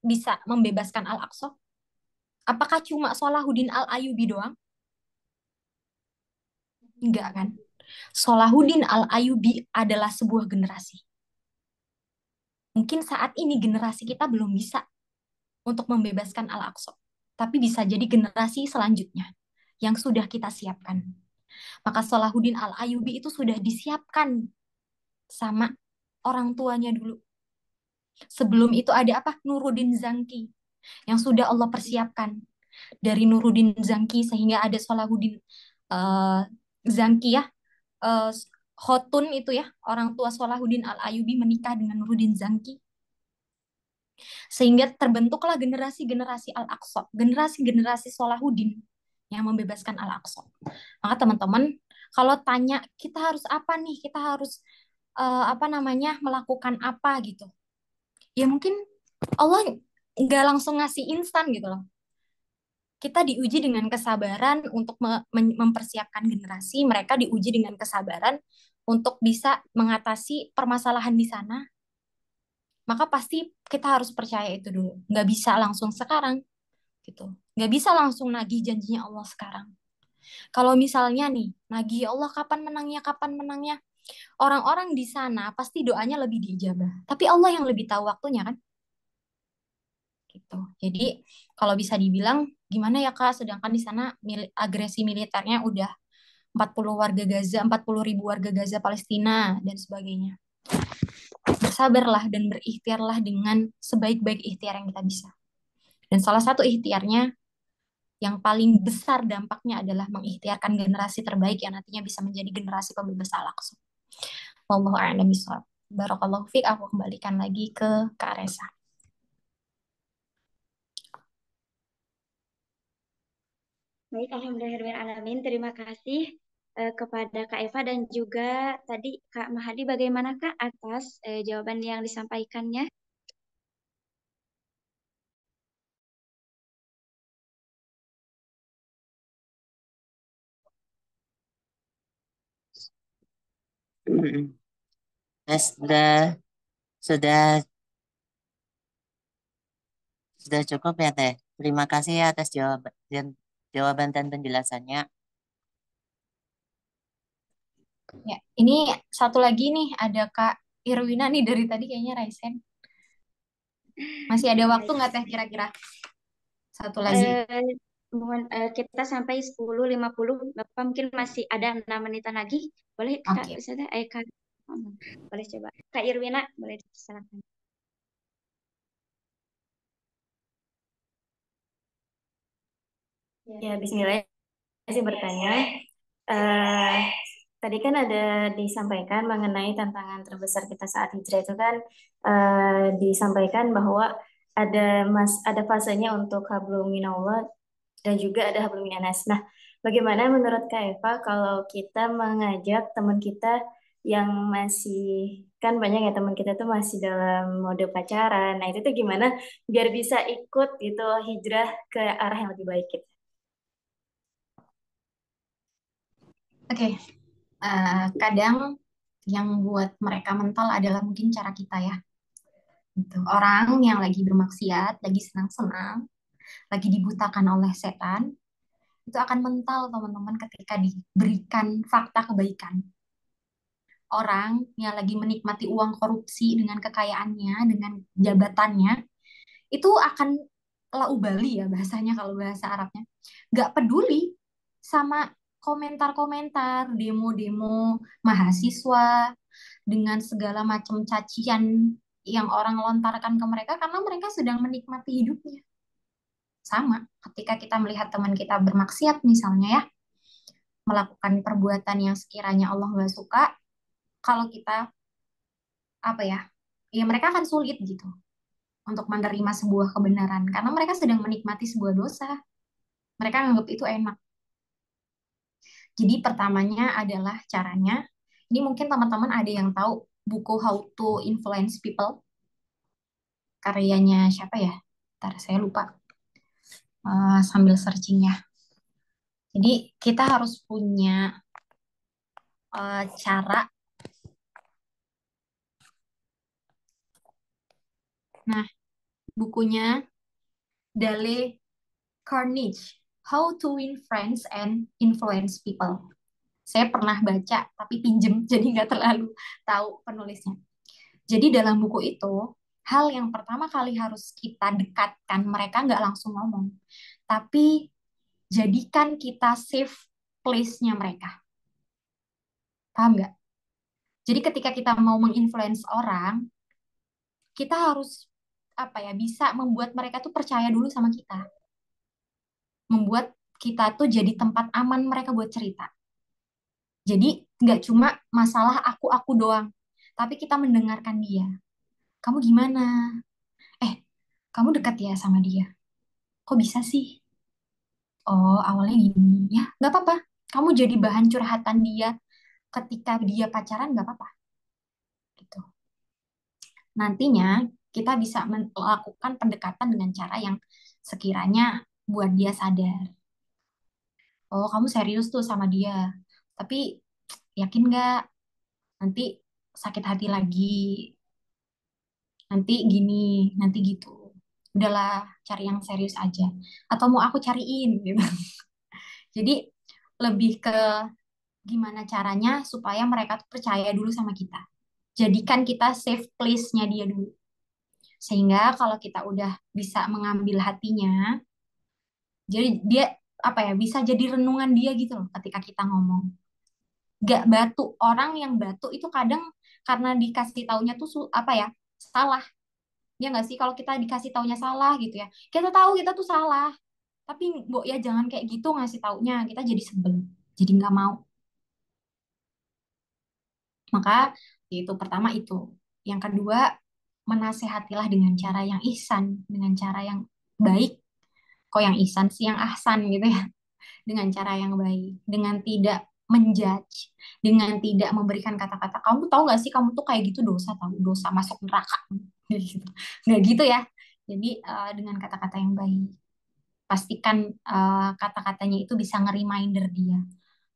bisa membebaskan Al-Aqsa? Apakah cuma Salahuddin Al-Ayyubi doang? Enggak kan? Salahuddin Al-Ayyubi adalah sebuah generasi. Mungkin saat ini generasi kita belum bisa untuk membebaskan Al-Aqsa. Tapi bisa jadi generasi selanjutnya yang sudah kita siapkan. Maka Salahuddin Al-Ayyubi itu sudah disiapkan sama orang tuanya dulu. Sebelum itu ada apa? Nuruddin Zangki yang sudah Allah persiapkan. Dari Nuruddin Zangki sehingga ada Salahuddin Zangki ya. Khotun itu ya, orang tua Salahuddin Al-Ayyubi menikah dengan Nuruddin Zangki. Sehingga terbentuklah generasi-generasi Al-Aqsa, generasi-generasi Salahuddin yang membebaskan Al-Aqsa. Maka teman-teman, kalau tanya kita harus apa nih? Kita harus melakukan apa gitu. Ya mungkin Allah nggak langsung ngasih instan gitu loh. Kita diuji dengan kesabaran untuk mempersiapkan generasi, mereka diuji dengan kesabaran untuk bisa mengatasi permasalahan di sana. Maka pasti kita harus percaya itu dulu. Nggak bisa langsung sekarang. Gitu. Nggak bisa langsung nagih janjinya Allah sekarang. Kalau misalnya nih, nagih ya Allah kapan menangnya, orang-orang di sana pasti doanya lebih diijabah. Tapi Allah yang lebih tahu waktunya kan. Gitu. Jadi kalau bisa dibilang gimana ya Kak, sedangkan di sana agresi militernya udah 40.000 warga Gaza Palestina dan sebagainya. Bersabarlah dan berikhtiarlah dengan sebaik-baik ikhtiar yang kita bisa. Dan salah satu ikhtiarnya yang paling besar dampaknya adalah mengikhtiarkan generasi terbaik yang nantinya bisa menjadi generasi pembebas Al-Aqsa. Wallahu a'lam bishawab. Barakallahu fiik, aku kembalikan lagi ke Kak Resa. Baik, alhamdulillahirabbil alamin. Terima kasih kepada Kak Eva dan juga tadi Kak Mahadi, bagaimana Kak atas jawaban yang disampaikannya? Nah, sudah cukup ya Teh. Terima kasih ya atas jawaban dan penjelasannya. Ya, ini satu lagi nih, ada Kak Irwina nih dari tadi kayaknya Raisen. Masih ada waktu nggak Teh kira-kira? Satu lagi. Mohon kita sampai 10.50, Bapak mungkin masih ada 6 menitan lagi. Boleh Kak, Oke. bisa Kak. Boleh coba. Kak Irwina, boleh silakan. Ya, bismillah sih bertanya. Tadi kan ada disampaikan mengenai tantangan terbesar kita saat hijrah itu kan disampaikan bahwa ada fasenya untuk hablum minallah dan juga ada hablum minanas. Nah, bagaimana menurut Kak Eva kalau kita mengajak teman kita yang masih, kan banyak ya teman kita tuh masih dalam mode pacaran. Nah, itu tuh gimana biar bisa ikut gitu hijrah ke arah yang lebih baik gitu. Oke. Kadang yang buat mereka mental adalah mungkin cara kita ya. Gitu. Orang yang lagi bermaksiat, lagi senang-senang, lagi dibutakan oleh setan, itu akan mental teman-teman ketika diberikan fakta kebaikan. Orang yang lagi menikmati uang korupsi dengan kekayaannya, dengan jabatannya, itu akan laubali ya bahasanya kalau bahasa Arabnya. Gak peduli sama komentar-komentar, demo-demo mahasiswa, dengan segala macam cacian yang orang lontarkan ke mereka karena mereka sedang menikmati hidupnya. Sama ketika kita melihat teman kita bermaksiat misalnya ya, melakukan perbuatan yang sekiranya Allah nggak suka, kalau kita apa ya mereka akan sulit gitu untuk menerima sebuah kebenaran karena mereka sedang menikmati sebuah dosa. Mereka anggap itu enak. Jadi pertamanya adalah caranya, ini mungkin teman-teman ada yang tahu buku How to Influence People, karyanya siapa ya? Ntar saya lupa. Sambil searching ya. Jadi kita harus punya cara. Nah, bukunya Dale Carnegie, How to Win Friends and Influence People. Saya pernah baca, tapi pinjem, jadi nggak terlalu tahu penulisnya. Jadi dalam buku itu, hal yang pertama kali harus kita dekatkan, mereka nggak langsung ngomong. Tapi jadikan kita safe place-nya mereka. Paham nggak? Jadi ketika kita mau menginfluence orang, kita harus bisa membuat mereka tuh percaya dulu sama kita. Membuat kita tuh jadi tempat aman mereka buat cerita. Jadi nggak cuma masalah aku doang, tapi kita mendengarkan dia. Kamu gimana? Kamu dekat ya sama dia? Kok bisa sih? Oh, awalnya gini. Ya, nggak apa-apa. Kamu jadi bahan curhatan dia ketika dia pacaran, nggak apa-apa. Gitu. Nantinya kita bisa melakukan pendekatan dengan cara yang sekiranya buat dia sadar. Oh, kamu serius tuh sama dia. Tapi yakin nggak? Nanti sakit hati lagi. Nanti gini, nanti gitu. Udahlah, cari yang serius aja. Atau mau aku cariin gitu. Jadi lebih ke gimana caranya supaya mereka tuh percaya dulu sama kita. Jadikan kita safe place-nya dia dulu. Sehingga kalau kita udah bisa mengambil hatinya, jadi dia bisa jadi renungan dia gitu loh ketika kita ngomong. Gak batu. Orang yang batu itu kadang karena dikasih taunya tuh salah. Ya nggak sih, kalau kita dikasih taunya salah gitu ya. Kita tahu kita tuh salah. Tapi Mbok ya jangan kayak gitu ngasih taunya. Kita jadi sebel. Jadi nggak mau. Maka itu pertama itu. Yang kedua, menasehatilah dengan cara yang ihsan, dengan cara yang baik. Kok yang ihsan sih, yang ahsan gitu ya. Dengan cara yang baik, dengan tidak menjudge, dengan tidak memberikan kata-kata, kamu tahu nggak sih kamu tuh kayak gitu dosa, tahu dosa masuk neraka, gitu. Nggak gitu ya. Jadi dengan kata-kata yang baik, pastikan kata-katanya itu bisa nge-reminder dia,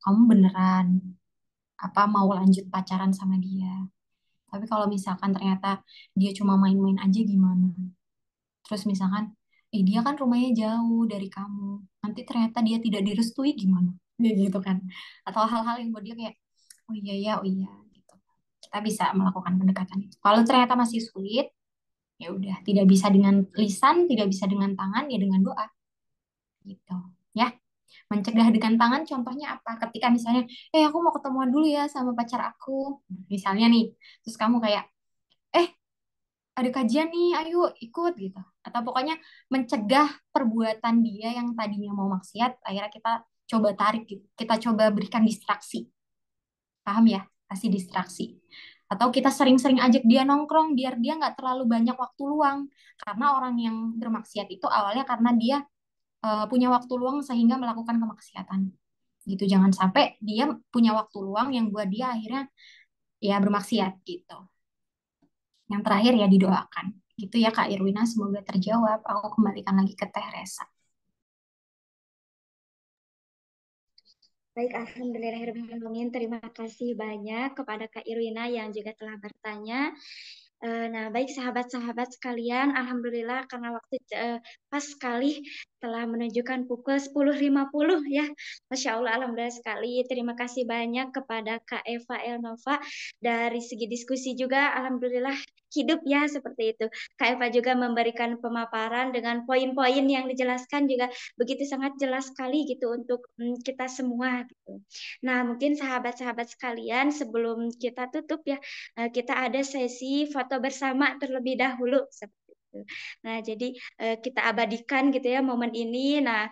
kamu beneran apa mau lanjut pacaran sama dia. Tapi kalau misalkan ternyata dia cuma main-main aja gimana? Terus misalkan, dia kan rumahnya jauh dari kamu. Nanti ternyata dia tidak direstui gimana? Ya gitu kan. Atau hal-hal yang buat dia kayak, oh iya ya, oh iya gitu. Kita bisa melakukan pendekatan itu. Kalau ternyata masih sulit, ya udah, tidak bisa dengan lisan, tidak bisa dengan tangan, ya dengan doa. Gitu. Ya. Mencegah dengan tangan contohnya apa? Ketika misalnya, aku mau ketemuan dulu ya sama pacar aku. Misalnya nih, terus kamu kayak, eh ada kajian nih, ayo ikut gitu. Atau pokoknya mencegah perbuatan dia yang tadinya mau maksiat, akhirnya kita coba tarik gitu. Kita coba berikan distraksi. Paham ya? Kasih distraksi. Atau kita sering-sering ajak dia nongkrong biar dia nggak terlalu banyak waktu luang. Karena orang yang bermaksiat itu awalnya karena dia punya waktu luang sehingga melakukan kemaksiatan. Gitu. Jangan sampai dia punya waktu luang yang buat dia akhirnya ya bermaksiat gitu. Yang terakhir ya didoakan. Gitu ya Kak Irwina, semoga terjawab. Aku kembalikan lagi ke Teh Resa. Baik, alhamdulillahirrahmanirrahim. Terima kasih banyak kepada Kak Irwina yang juga telah bertanya. Nah, baik sahabat-sahabat sekalian, alhamdulillah karena waktu pas sekali telah menunjukkan pukul 10.50 ya. Masya Allah, alhamdulillah sekali. Terima kasih banyak kepada Kak Eva Elnova. Dari segi diskusi juga, alhamdulillah hidup ya seperti itu. Kak Eva juga memberikan pemaparan dengan poin-poin yang dijelaskan juga begitu sangat jelas sekali gitu untuk kita semua gitu. Nah, mungkin sahabat-sahabat sekalian sebelum kita tutup ya, kita ada sesi foto bersama terlebih dahulu seperti itu. Nah, jadi kita abadikan gitu ya momen ini. Nah,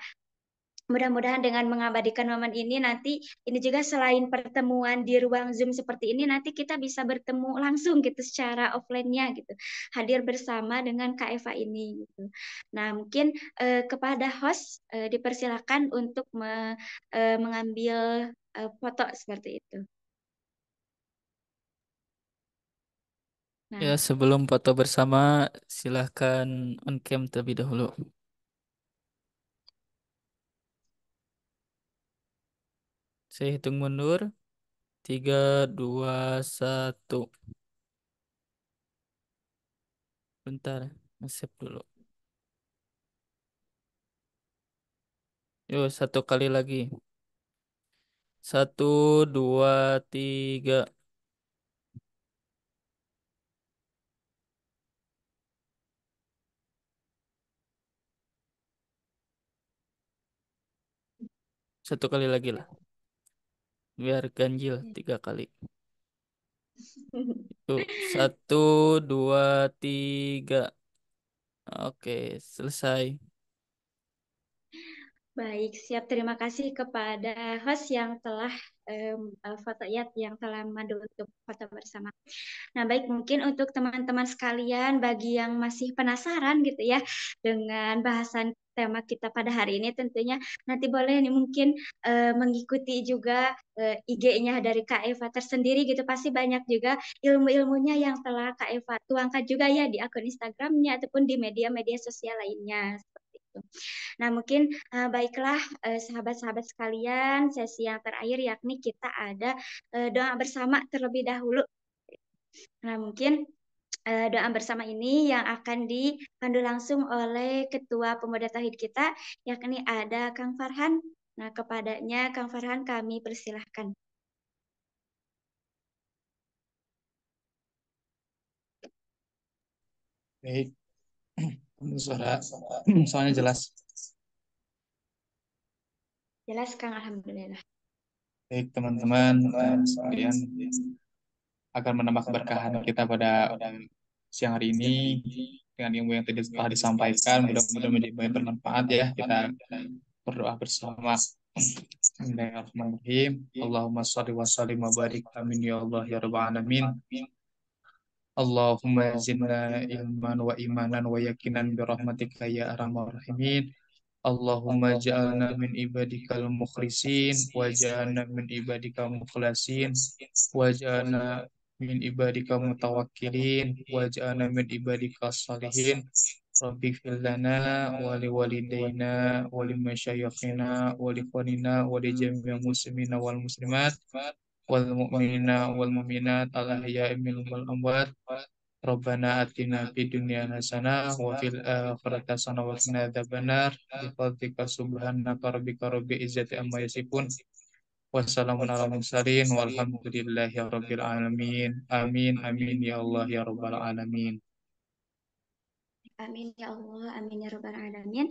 mudah-mudahan dengan mengabadikan momen ini nanti ini juga selain pertemuan di ruang Zoom seperti ini nanti kita bisa bertemu langsung gitu secara offline-nya gitu. Hadir bersama dengan Kak Eva ini gitu. Nah, mungkin kepada host dipersilakan untuk mengambil foto seperti itu. Ya, sebelum foto bersama, silahkan on cam terlebih dahulu. Saya hitung mundur. 3, 2, 1. Bentar, nge-save dulu. Yuk, satu kali lagi. 1, 2, 3. Satu kali lagi lah. Biar ganjil 3 kali. Yuk, 1, 2, 3. Oke, selesai. Baik, siap. Terima kasih kepada host yang telah foto ya, yang telah memandu untuk foto bersama. Nah, baik, mungkin untuk teman-teman sekalian bagi yang masih penasaran gitu ya dengan bahasan tema kita pada hari ini, tentunya nanti boleh nih mungkin mengikuti juga IG-nya dari Kak Eva tersendiri gitu. Pasti banyak juga ilmu-ilmunya yang telah Kak Eva tuangkan juga ya di akun Instagramnya ataupun di media-media sosial lainnya. Seperti itu. Nah, mungkin baiklah sahabat-sahabat sekalian, sesi yang terakhir yakni kita ada doa bersama terlebih dahulu. Nah, mungkin doa bersama ini yang akan dipandu langsung oleh Ketua Pemuda Tauhid kita, yakni ada Kang Farhan. Nah, kepadanya Kang Farhan kami persilahkan. Baik, soalnya jelas. Jelas, Kang, alhamdulillah. Baik, teman-teman sekalian, akan menambah keberkahan kita pada siang hari ini dengan ilmu yang tadi telah disampaikan. Mudah-mudahan menjadi bermanfaat ya. Kita berdoa bersama. Bismillahirrahmanirrahim. Allahumma sholli wa sallim wa barik amin ya Allah ya rabbal alamin. Allahumma zidna ilman wa imanan wa yakinan bi rahmatika ya arhamar rahimin. Allahumma ja'alna min ibadikal mukhlisin wa ja'alna min ibadikal mukhlasin wa ja'alna min ibadikal mutawakkilin wa ja'alna min ibadikal salihin. Rabbi fir lana wa li walidayna wa li masyayikhina wa li ikhwanina wa li jami'il muslimina wal muslimat wal mu'minina wal mu'minat al ahya'i minhum wal amwat. Rabbana atina fid dunya hasanah wa fil akhirati hasanah wa qina adzabannar. Bi fadlika subhanaka rabbika rabbil izzati amma yasifun. Wassalamun ala mursalin walhamdulillahi rabbil alamin. Amin amin ya Allah ya rabbal alamin. Amin ya Allah, amin ya Rabbal Alamin.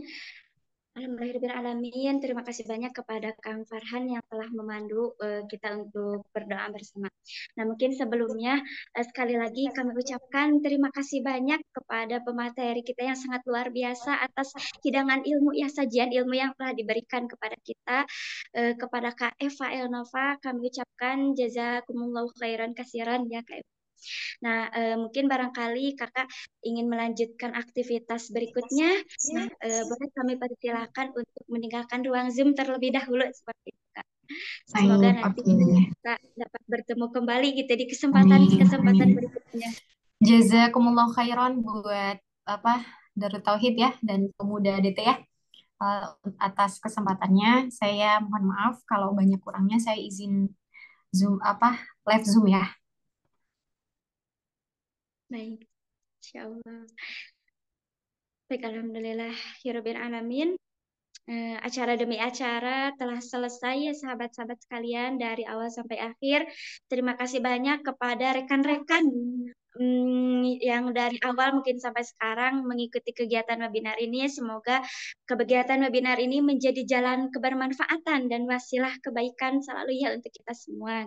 Alhamdulillahirrahmanirrahim. Terima kasih banyak kepada Kang Farhan yang telah memandu kita untuk berdoa bersama. Nah, mungkin sebelumnya sekali lagi kami ucapkan terima kasih banyak kepada pemateri kita yang sangat luar biasa atas hidangan ilmu ya, sajian ilmu yang telah diberikan kepada kita. Kepada Kak Eva Elnova kami ucapkan jazakumullahu khairan kasiran ya Kak Eva. Nah, mungkin barangkali kakak ingin melanjutkan aktivitas berikutnya. Nah, boleh kami persilahkan untuk meninggalkan ruang Zoom terlebih dahulu seperti itu, Kak. Semoga Baik, nanti oke. kita dapat bertemu kembali gitu di Amin, kesempatan-kesempatan amin. berikutnya. Jazakumullah khairan buat Darut Tauhid ya dan Pemuda DT ya. Atas kesempatannya, saya mohon maaf kalau banyak kurangnya. Saya izin live Zoom ya. Baik, insya Allah. Baik, alhamdulillah, Hirobin Alamin. Acara demi acara telah selesai ya sahabat-sahabat sekalian dari awal sampai akhir. Terima kasih banyak kepada rekan-rekan yang dari awal mungkin sampai sekarang mengikuti kegiatan webinar ini. Semoga kegiatan webinar ini menjadi jalan kebermanfaatan dan wasilah kebaikan selalu ya untuk kita semua.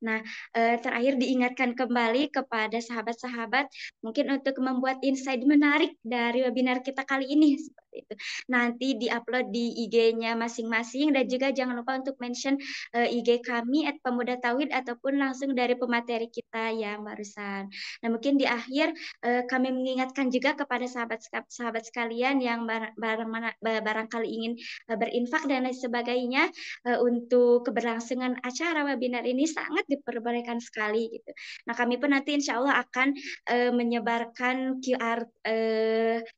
Nah, terakhir diingatkan kembali kepada sahabat-sahabat mungkin untuk membuat insight menarik dari webinar kita kali ini seperti itu. Nanti diupload di IG-nya masing-masing dan juga jangan lupa untuk mention IG kami @pemuda tauhid ataupun langsung dari pemateri kita yang barusan. Nah, mungkin di akhir kami mengingatkan juga kepada sahabat-sahabat sekalian yang barangkali ingin berinfak dan lain sebagainya untuk keberlangsungan acara webinar ini sangat diperbolehkan sekali gitu. Nah, kami pun nanti insya Allah akan menyebarkan QR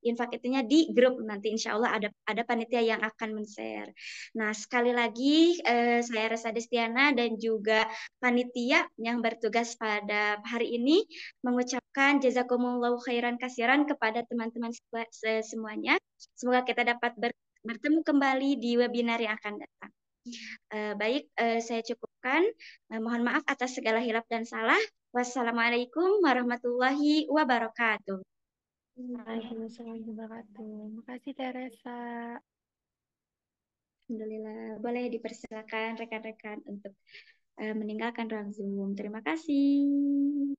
infak itunya di grup nanti insya Allah ada panitia yang akan men-share. Nah, sekali lagi saya Resa Destiana dan juga panitia yang bertugas pada hari ini mengucapkan jazakumullahu khairan kasiran kepada teman-teman semuanya. Semoga kita dapat bertemu kembali di webinar yang akan datang. Baik, saya cukupkan. Mohon maaf atas segala hilaf dan salah. Wassalamualaikum warahmatullahi wabarakatuh. Waalaikumsalam warahmatullahi wabarakatuh. Makasih Teresa. Alhamdulillah, boleh dipersilakan rekan-rekan untuk meninggalkan ruang Zoom. Terima kasih.